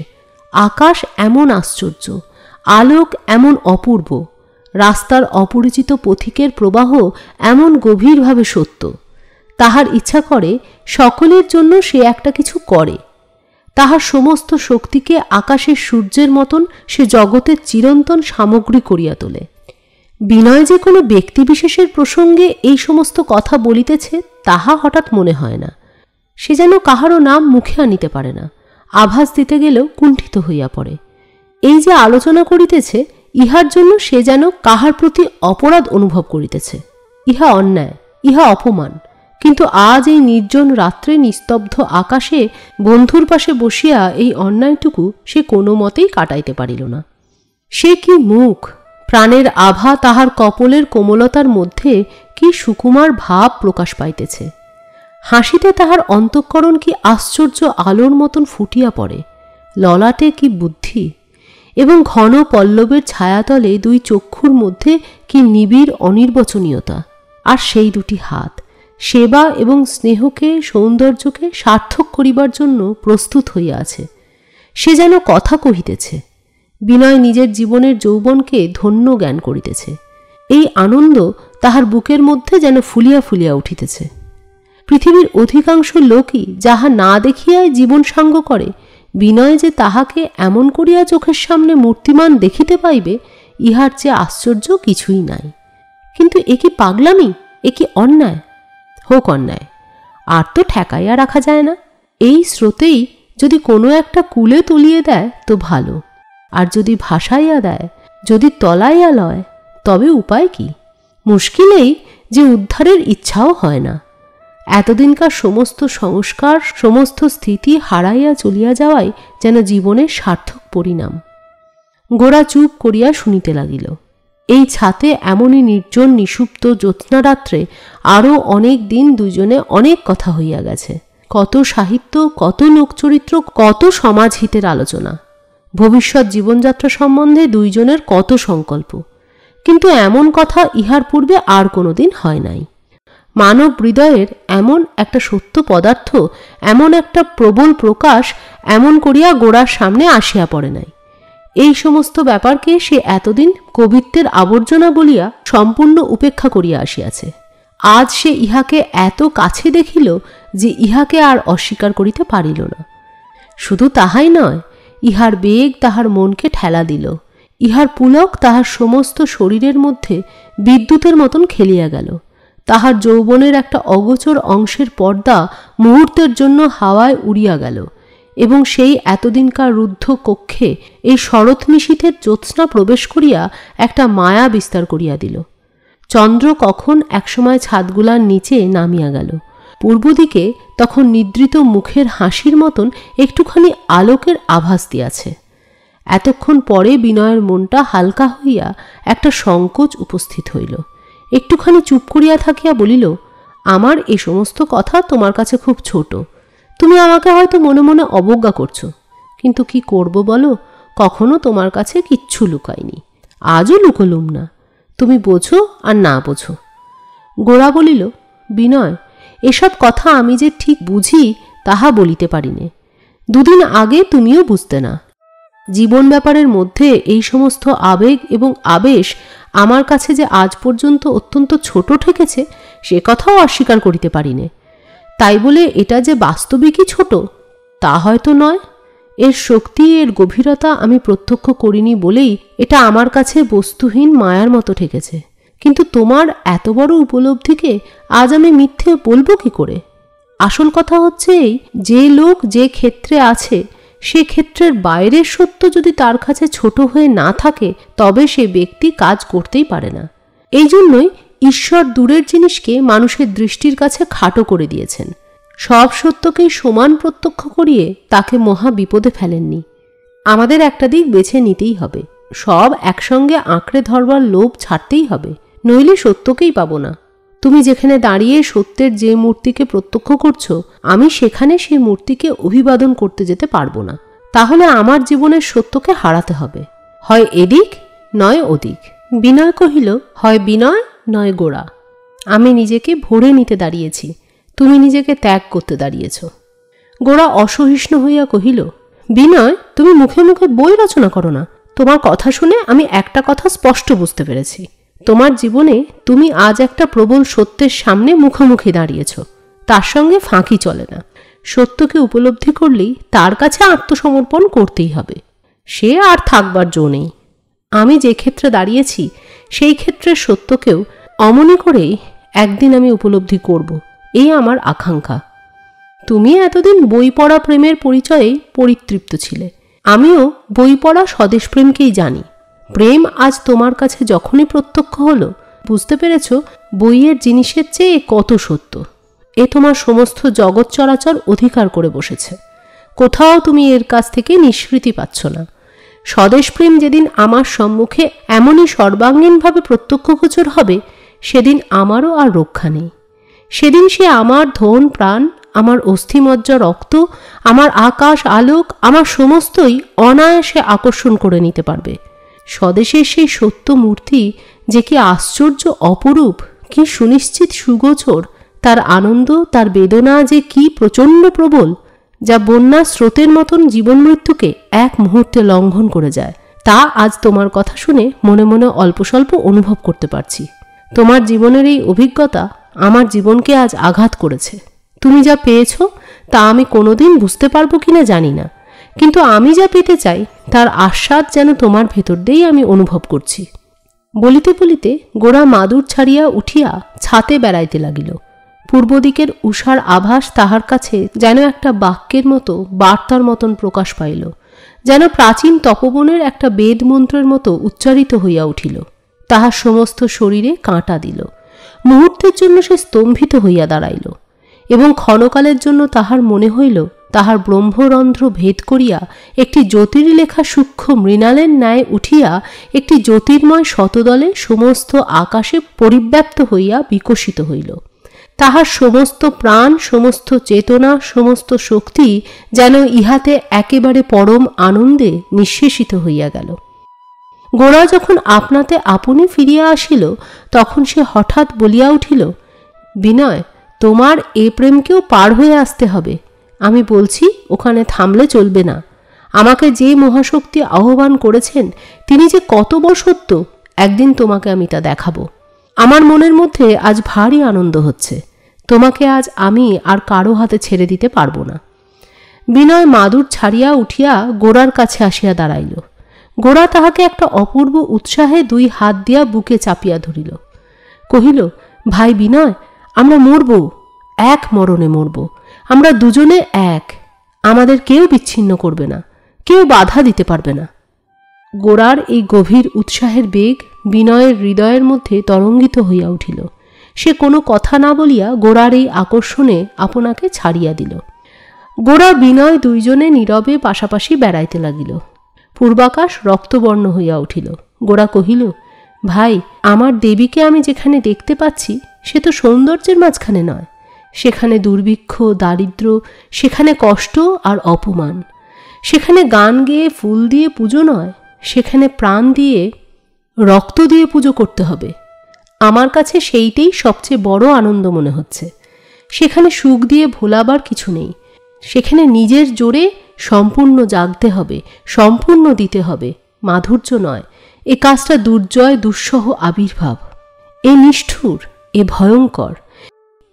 Speaker 1: আকাশ এমন আশ্চর্য, আলোক এমন অপূর্ব, রাস্তার অপরিচিত পথিকের প্রবাহ এমন গভীরভাবে সত্য। তাহার ইচ্ছা করে সকলের জন্য সে একটা কিছু করে। তাহার সমস্ত শক্তিকে আকাশের সূর্যের মতন সে জগতের চিরন্তন সামগ্রী করিয়া তোলে। বিনয় যে কোনো ব্যক্তিবিশেষের প্রসঙ্গে এই সমস্ত কথা বলিতেছে তাহা হঠাৎ মনে হয় না। সে যেন কাহারও নাম মুখে আনিতে পারে না, আভাস দিতে গেলেও কুণ্ঠিত হইয়া পড়ে। এই যে আলোচনা করিতেছে ইহার জন্য সে যেন কাহার প্রতি অপরাধ অনুভব করিতেছে। ইহা অন্যায়, ইহা অপমান। কিন্তু আজ এই নির্জন রাত্রে নিস্তব্ধ আকাশে বন্ধুর পাশে বসিয়া এই অন্যায়টুকু সে কোনো মতেই কাটাইতে পারিল না। সে কি মুখ, প্রাণের আভা তাহার কপলের কোমলতার মধ্যে কি সুকুমার ভাব প্রকাশ পাইতেছে। হাসিতে তাহার অন্তঃকরণ কি আশ্চর্য আলোর মতন ফুটিয়া পড়ে। ললাটে কি বুদ্ধি, এবং ঘন পল্লবের ছায়াতলে দুই চক্ষুর মধ্যে কি নিবিড় অনির্বচনীয়তা। আর সেই দুটি হাত সেবা এবং স্নেহকে, সৌন্দর্যকে সার্থক করিবার জন্য প্রস্তুত হইয়া আছে। সে যেন কথা কহিতেছে। বিনয় নিজের জীবনের যৌবনকে ধন্য জ্ঞান করিতেছে। এই আনন্দ তাহার বুকের মধ্যে যেন ফুলিয়া ফুলিয়া উঠিতেছে। পৃথিবীর অধিকাংশ লোকই যাহা না দেখিয়াই জীবন সাঙ্গ করে, বিনয় যে তাহাকে এমন করিয়া চোখের সামনে মূর্তিমান দেখিতে পাইবে, ইহার চেয়ে আশ্চর্য কিছুই নাই। কিন্তু এ কি পাগলামি? এ কি অন্যায়? হোক অন্যায়, আর তো ঠেকাইয়া রাখা যায় না। এই স্রোতেই যদি কোনো একটা কূলে তুলিয়ে দেয় তো ভালো, আর যদি ভাসাইয়া দেয়, যদি তলাইয়া লয়, তবে উপায় কি? মুশকিলেই যে উদ্ধারের ইচ্ছাও হয় না। এতদিনকার সমস্ত সংস্কার, সমস্ত স্থিতি হারাইয়া চলিয়া যাওয়াই যেন জীবনের সার্থক পরিণাম। গোরা চুপ করিয়া শুনিতে লাগিল। এই ছাতে এমনই নির্জন নিষুপ্ত জ্যোৎস্নারাত্রে আরও অনেক দিন দুজনে অনেক কথা হইয়া গেছে। কত সাহিত্য, কত লোকচরিত্র, কত সমাজহিতের আলোচনা, ভবিষ্যৎ জীবনযাত্রা সম্বন্ধে দুইজনের কত সংকল্প। কিন্তু এমন কথা ইহার পূর্বে আর কোনোদিন হয় নাই। মানব হৃদয়ের এমন একটা সত্য পদার্থ, এমন একটা প্রবল প্রকাশ এমন করিয়া গোরার সামনে আসিয়া পড়ে নাই। এই সমস্ত ব্যাপারকে সে এতদিন কবিত্বের আবর্জনা বলিয়া সম্পূর্ণ উপেক্ষা করিয়া আসিয়াছে। আজ সে ইহাকে এত কাছে দেখিল যে ইহাকে আর অস্বীকার করিতে পারিল না। শুধু তাহাই নয়, ইহার বেগ তাহার মনকে ঠেলা দিল। ইহার পুলক তাহার সমস্ত শরীরের মধ্যে বিদ্যুতের মতন খেলিয়া গেল। তাহার যৌবনের একটা অগোচর অংশের পর্দা মুহূর্তের জন্য হাওয়ায় উড়িয়া গেল, এবং সেই এতদিনকার রুদ্ধ কক্ষে এই শরৎ নিশীথের জ্যোৎস্না প্রবেশ করিয়া একটা মায়া বিস্তার করিয়া দিল। চন্দ্র কখন একসময় ছাদগুলার নিচে নামিয়া গেল। পূর্ব দিকে তখন নিদ্রিত মুখের হাসির মতন একটুখানি আলোকের আভাস দিয়াছে। এতক্ষণ পরে বিনয়ের মনটা হালকা হইয়া একটা সংকোচ উপস্থিত হইল। একটুখানি চুপ করিয়া থাকিয়া বলিল, আমার এ সমস্ত কথা তোমার কাছে খুব ছোট। তুমি আমাকে হয়তো মনে মনে অবজ্ঞা করছো, কিন্তু কি করব বলো, কখনো তোমার কাছে কিচ্ছু লুকাইনি, আজও লুকোলুম না। তুমি বোঝো আর না বোঝো। গোরা বলিল, বিনয়, এসব কথা আমি যে ঠিক বুঝি তাহা বলিতে পারিনে। দুদিন আগে তুমিও বুঝতে না। জীবন ব্যাপারের মধ্যে এই সমস্ত আবেগ এবং আবেশ আমার কাছে যে আজ পর্যন্ত অত্যন্ত ছোট ঠেকেছে, সে কথাও অস্বীকার করিতে পারিনে। তাই বলে এটা যে বাস্তবিকই ছোট তা হয়তো নয়। এর শক্তি, এর গভীরতা আমি প্রত্যক্ষ করিনি বলেই এটা আমার কাছে বস্তুহীন মায়ার মতো ঠেকেছে। কিন্তু তোমার এত বড় উপলব্ধিকে আজ আমি মিথ্যে বলবো কি করে? আসল কথা হচ্ছে এই, যে লোক যে ক্ষেত্রে আছে সে ক্ষেত্রের বাইরের সত্য যদি তার কাছে ছোট হয়ে না থাকে, তবে সে ব্যক্তি কাজ করতেই পারে না। এই জন্যই ঈশ্বর দূরের জিনিসকে মানুষের দৃষ্টির কাছে খাটো করে দিয়েছেন। সব সত্যকেই সমান প্রত্যক্ষ করিয়ে তাকে মহা বিপদে ফেলেননি। আমাদের একটা দিক বেছে নিতেই হবে। সব একসঙ্গে আঁকড়ে ধরবার লোভ ছাড়তেই হবে, নইলে সত্যকেই পাবো না। তুমি যেখানে দাঁড়িয়ে সত্যের যে মূর্তিকে প্রত্যক্ষ করছো, আমি সেখানে সেই মূর্তিকে অভিবাদন করতে যেতে পারবো না। তাহলে আমার জীবনের সত্যকে হারাতে হবে, হয় এদিক নয় ওদিক। বিনয় কহিল, হয় বিনয় নয় গোরা। আমি নিজেকে ভরে নিতে দাঁড়িয়েছি, তুমি নিজেকে ত্যাগ করতে দাঁড়িয়েছ। গোরা অসহিষ্ণু হইয়া কহিল, বিনয়, তুমি মুখে মুখে বই রচনা করো না। তোমার কথা শুনে আমি একটা কথা স্পষ্ট বুঝতে পেরেছি। তোমার জীবনে তুমি আজ একটা প্রবল সত্যের সামনে মুখোমুখি দাঁড়িয়েছ, তার সঙ্গে ফাঁকি চলে না। সত্যকে উপলব্ধি করলেই তার কাছে আত্মসমর্পণ করতেই হবে, সে আর থাকবার জো নেই। আমি যে ক্ষেত্রে দাঁড়িয়েছি সেই ক্ষেত্রের সত্যকেও অমনি করেই একদিন আমি উপলব্ধি করব, এই আমার আকাঙ্ক্ষা। তুমি এতদিন বই পড়া প্রেমের পরিচয়ে পরিতৃপ্ত ছিলে, আমিও বই পড়া স্বদেশপ্রেমকেই জানি। প্রেম আজ তোমার কাছে যখনই প্রত্যক্ষ হলো, বুঝতে পেরেছ বইয়ের জিনিসের চেয়ে কত সত্য। এ তোমার সমস্ত জগৎ চরাচর অধিকার করে বসেছে, কোথাও তুমি এর কাছ থেকে নিষ্কৃতি পাচ্ছ না। স্বদেশপ্রেম যেদিন আমার সম্মুখে এমনই সর্বাঙ্গীনভাবে প্রত্যক্ষগোচর হবে, সেদিন আমারও আর রক্ষা নেই। সেদিন সে আমার ধন প্রাণ, আমার অস্থিমজ্জা রক্ত, আমার আকাশ আলোক, আমার সমস্তই অনায়াসে আকর্ষণ করে নিতে পারবে। স্বদেশের সেই সত্য মূর্তি যে কি আশ্চর্য অপরূপ, কি সুনিশ্চিত সুগোচর, তার আনন্দ, তার বেদনা যে কি প্রচণ্ড প্রবল, যা বন্যা স্রোতের মতন জীবন মৃত্যুকে এক মুহূর্তে লঙ্ঘন করে যায়, তা আজ তোমার কথা শুনে মনে মনে অল্প স্বল্প অনুভব করতে পারছি। তোমার জীবনের এই অভিজ্ঞতা আমার জীবনকে আজ আঘাত করেছে। তুমি যা পেয়েছ তা আমি কোনোদিন বুঝতে পারবো কিনা জানি না, কিন্তু আমি যা পেতে চাই তার আস্বাদ যেন তোমার ভেতর দিয়েই আমি অনুভব করছি। বলিতে বলিতে গোরা মাদুর ছাড়িয়া উঠিয়া ছাতে বেড়াইতে লাগিল। পূর্ব দিকের উষার আভাস তাহার কাছে যেন একটা বাক্যের মতো বার্তার মতন প্রকাশ পাইল, যেন প্রাচীন তপবনের একটা বেদ মন্ত্রের মতো উচ্চারিত হইয়া উঠিল। তাহার সমস্ত শরীরে কাঁটা দিল। মুহূর্তের জন্য সে স্তম্ভিত হইয়া দাঁড়াইল এবং ক্ষণকালের জন্য তাহার মনে হইল তাহার ব্রহ্মরন্ধ্র ভেদ করিয়া একটি জ্যোতির্লেখা সূক্ষ্ম মৃণালের ন্যায় উঠিয়া একটি জ্যোতির্ময় শতদলে সমস্ত আকাশে পরিব্যাপ্ত হইয়া বিকশিত হইল। তাহার সমস্ত প্রাণ, সমস্ত চেতনা, সমস্ত শক্তি যেন ইহাতে একেবারে পরম আনন্দে নিঃশেষিত হইয়া গেল। গোরা যখন আপনাতে আপনি ফিরিয়া আসিল তখন সে হঠাৎ বলিয়া উঠিল, বিনয়, তোমার এ প্রেমকেও পার হয়ে আসতে হবে। আমি বলছি, ওখানে থামলে চলবে না। আমাকে যে মহাশক্তি আহ্বান করেছেন তিনি যে কত বড় সত্য, একদিন তোমাকে আমি তা দেখাবো। আমার মনের মধ্যে আজ ভারী আনন্দ হচ্ছে। তোমাকে আজ আমি আর কারো হাতে ছেড়ে দিতে পারবো না। বিনয় মাদুর ছাড়িয়া উঠিয়া গোরার কাছে আসিয়া দাঁড়াইল। গোরা তাহাকে একটা অপূর্ব উৎসাহে দুই হাত দিয়া বুকে চাপিয়া ধরিল। কহিল, ভাই বিনয়, আমরা মরব, এক মরণে মরব। আমরা দুজনে এক। আমাদের কেউ বিচ্ছিন্ন করবে না, কেউ বাধা দিতে পারবে না। গোরার এই গভীর উৎসাহের বেগ বিনয়ের হৃদয়ের মধ্যে তরঙ্গিত হইয়া উঠিল। সে কোনো কথা না বলিয়া গোরার এই আকর্ষণে আপনাকে ছাড়িয়া দিল। গোরা বিনয় দুইজনে নীরবে পাশাপাশি বেড়াইতে লাগিল। পূর্বাকাশ রক্তবর্ণ হইয়া উঠিল। গোরা কহিল, ভাই, আমার দেবীকে আমি যেখানে দেখতে পাচ্ছি সে তো সৌন্দর্যের মাঝখানে নয়। সেখানে দুর্ভিক্ষ, দারিদ্র, সেখানে কষ্ট আর অপমান। সেখানে গান গেয়ে ফুল দিয়ে পুজো নয়, সেখানে প্রাণ দিয়ে, রক্ত দিয়ে পুজো করতে হবে। আমার কাছে সেইটাই সবচেয়ে বড় আনন্দ মনে হচ্ছে। সেখানে সুখ দিয়ে ভোলাবার কিছু নেই। সেখানে নিজের জোরে সম্পূর্ণ জাগতে হবে, সম্পূর্ণ দিতে হবে, মাধুর্য নয়। এ কাজটা দুর্জয়, দুঃসহ আবির্ভাব। এ নিষ্ঠুর, এ ভয়ঙ্কর।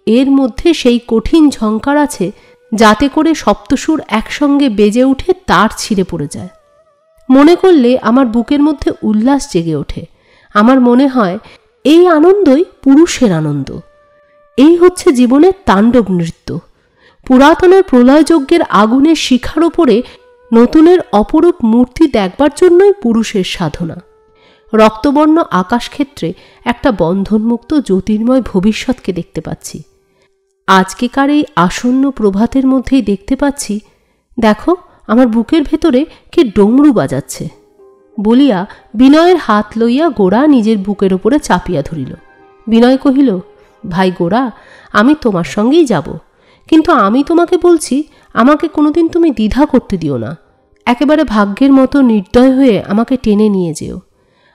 Speaker 1: এর মধ্যে সেই কঠিন ঝঙ্কার আছে যাতে করে সপ্তসুর একসঙ্গে বেজে উঠে তার ছিঁড়ে পড়ে যায়। মনে করলে আমার বুকের মধ্যে উল্লাস জেগে ওঠে। আমার মনে হয় এই আনন্দই পুরুষের আনন্দ। এই হচ্ছে জীবনের তাণ্ডব নৃত্য। পুরাতনের প্রলয়যজ্ঞের আগুনের শিখার ওপরে নতুনের অপরূপ মূর্তি দেখবার জন্যই পুরুষের সাধনা। রক্তবর্ণ আকাশক্ষেত্রে একটা বন্ধনমুক্ত জ্যোতির্ময় ভবিষ্যৎকে দেখতে পাচ্ছি। আজকেকার এই আসন্ন প্রভাতের মধ্যেই দেখতে পাচ্ছি, দেখো আমার বুকের ভেতরে কে ডমরু বাজাচ্ছে। বলিয়া বিনয়ের হাত লইয়া গোরা নিজের বুকের ওপরে চাপিয়া ধরিল। বিনয় কহিল, ভাই গোরা, আমি তোমার সঙ্গেই যাব, কিন্তু আমি তোমাকে বলছি, আমাকে কোনোদিন তুমি দ্বিধা করতে দিও না। একেবারে ভাগ্যের মতো নির্দয় হয়ে আমাকে টেনে নিয়ে যেও।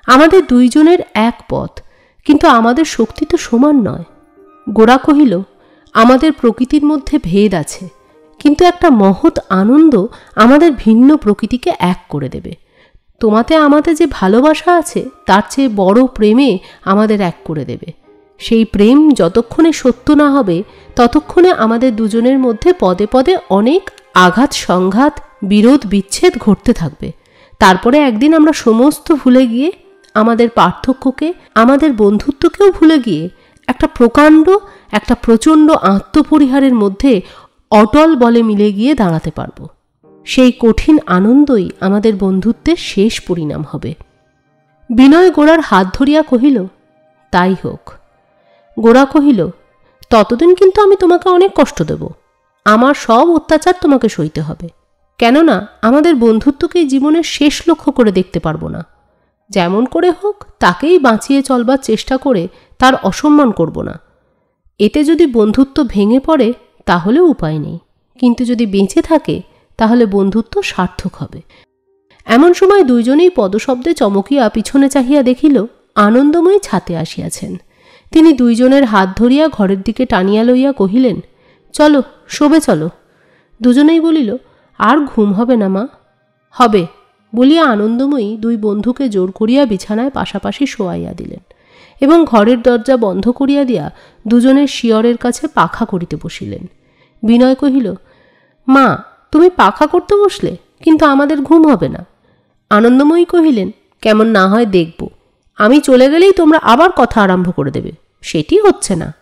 Speaker 1: আমাদের দুইজনের এক পথ, কিন্তু আমাদের শক্তি তো সমান নয়। গোরা কহিল, আমাদের প্রকৃতির মধ্যে ভেদ আছে, কিন্তু একটা মহৎ আনন্দ আমাদের ভিন্ন প্রকৃতিকে এক করে দেবে। তোমাতে আমাদের যে ভালোবাসা আছে তার চেয়ে বড় প্রেমে আমাদের এক করে দেবে। সেই প্রেম যতক্ষণে সত্য না হবে ততক্ষণে আমাদের দুজনের মধ্যে পদে পদে অনেক আঘাত, সংঘাত, বিরোধ, বিচ্ছেদ ঘটতে থাকবে। তারপরে একদিন আমরা সমস্ত ভুলে গিয়ে, আমাদের পার্থক্যকে, আমাদের বন্ধুত্বকেও ভুলে গিয়ে একটা প্রকাণ্ড, একটা প্রচণ্ড আত্মপরিহারের মধ্যে অটল বলে মিলে গিয়ে দাঁড়াতে পারব। সেই কঠিন আনন্দই আমাদের বন্ধুত্বের শেষ পরিণাম হবে। বিনয় গোরার হাত ধরিয়া কহিল, তাই হোক। গোরা কহিল, ততদিন কিন্তু আমি তোমাকে অনেক কষ্ট দেব। আমার সব অত্যাচার তোমাকে সইতে হবে। কেননা আমাদের বন্ধুত্বকেই জীবনের শেষ লক্ষ্য করে দেখতে পারবো না। যেমন করে হোক তাকেই বাঁচিয়ে চলবার চেষ্টা করে তার অসম্মান করব না। এতে যদি বন্ধুত্ব ভেঙে পড়ে তাহলে উপায় নেই, কিন্তু যদি বেঁচে থাকে তাহলে বন্ধুত্ব সার্থক হবে। এমন সময় দুইজনেই পদশব্দে চমকিয়া পিছনে চাহিয়া দেখিল আনন্দময়ী ছাতে আসিয়াছেন। তিনি দুইজনের হাত ধরিয়া ঘরের দিকে টানিয়া লইয়া কহিলেন, চলো, শোবে চলো। দুজনেই বলিল, আর ঘুম হবে না মা? হবে বলিয়া আনন্দময়ী দুই বন্ধুকে জোর করিয়া বিছানায় পাশাপাশি শোয়াইয়া দিলেন এবং ঘরের দরজা বন্ধ করিয়া দিয়া দুজনের শিয়রের কাছে পাখা করিতে বসিলেন। বিনয় কহিল, মা, তুমি পাখা করতে বসলে, কিন্তু আমাদের ঘুম হবে না। আনন্দময়ী কহিলেন, কেমন না হয় দেখব। আমি চলে গেলেই তোমরা আবার কথা আরম্ভ করে দেবে, সেটি হচ্ছে না।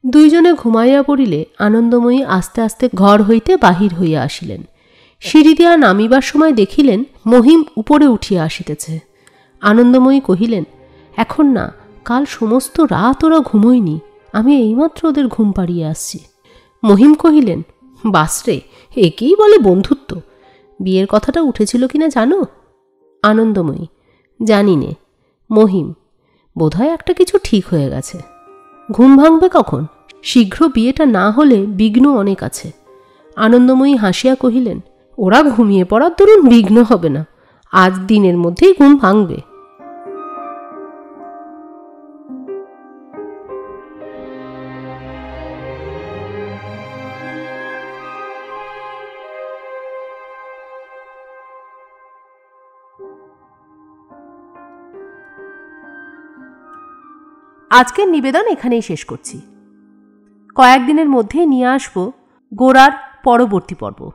Speaker 1: দুইজনে ঘুমাইয়া পড়িলে আনন্দময়ী আস্তে আস্তে ঘর হইতে বাহির হইয়া আসিলেন। সিঁড়ি দিয়া নামিবার সময় দেখিলেন মহিম উপরে উঠিয়া আসিতেছে। আনন্দময়ী কহিলেন, এখন না, কাল সমস্ত রাত ওরা ঘুমোয়নি, আমি এইমাত্র ওদের ঘুম পাড়িয়ে আসছি। মহিম কহিলেন, বাসরে, একেই বলে বন্ধুত্ব। বিয়ের কথাটা উঠেছিল কিনা জানো? আনন্দময়ী, জানি নে। মহিম, বোধহয় একটা কিছু ঠিক হয়ে গেছে। ঘুম ভাঙবে কখন? শীঘ্র বিয়েটা না হলে বিঘ্ন অনেক আছে। আনন্দময়ী হাসিয়া কহিলেন, ওরা ঘুমিয়ে পড়ার দরুন বিঘ্ন হবে না, আজ দিনের মধ্যেই ঘুম ভাঙবে। আজকের নিবেদন এখানেই শেষ করছি। কয়েকদিনের মধ্যেই নিয়ে আসব গোরার পরবর্তী পর্ব।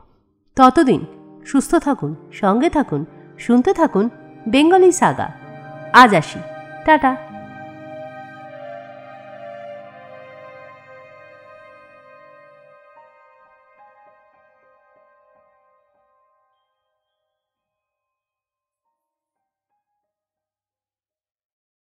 Speaker 1: ততদিন সুস্থ থাকুন, সঙ্গে থাকুন, শুনতে থাকুন বেঙ্গলি সাগা। আজ আসি, টাটা।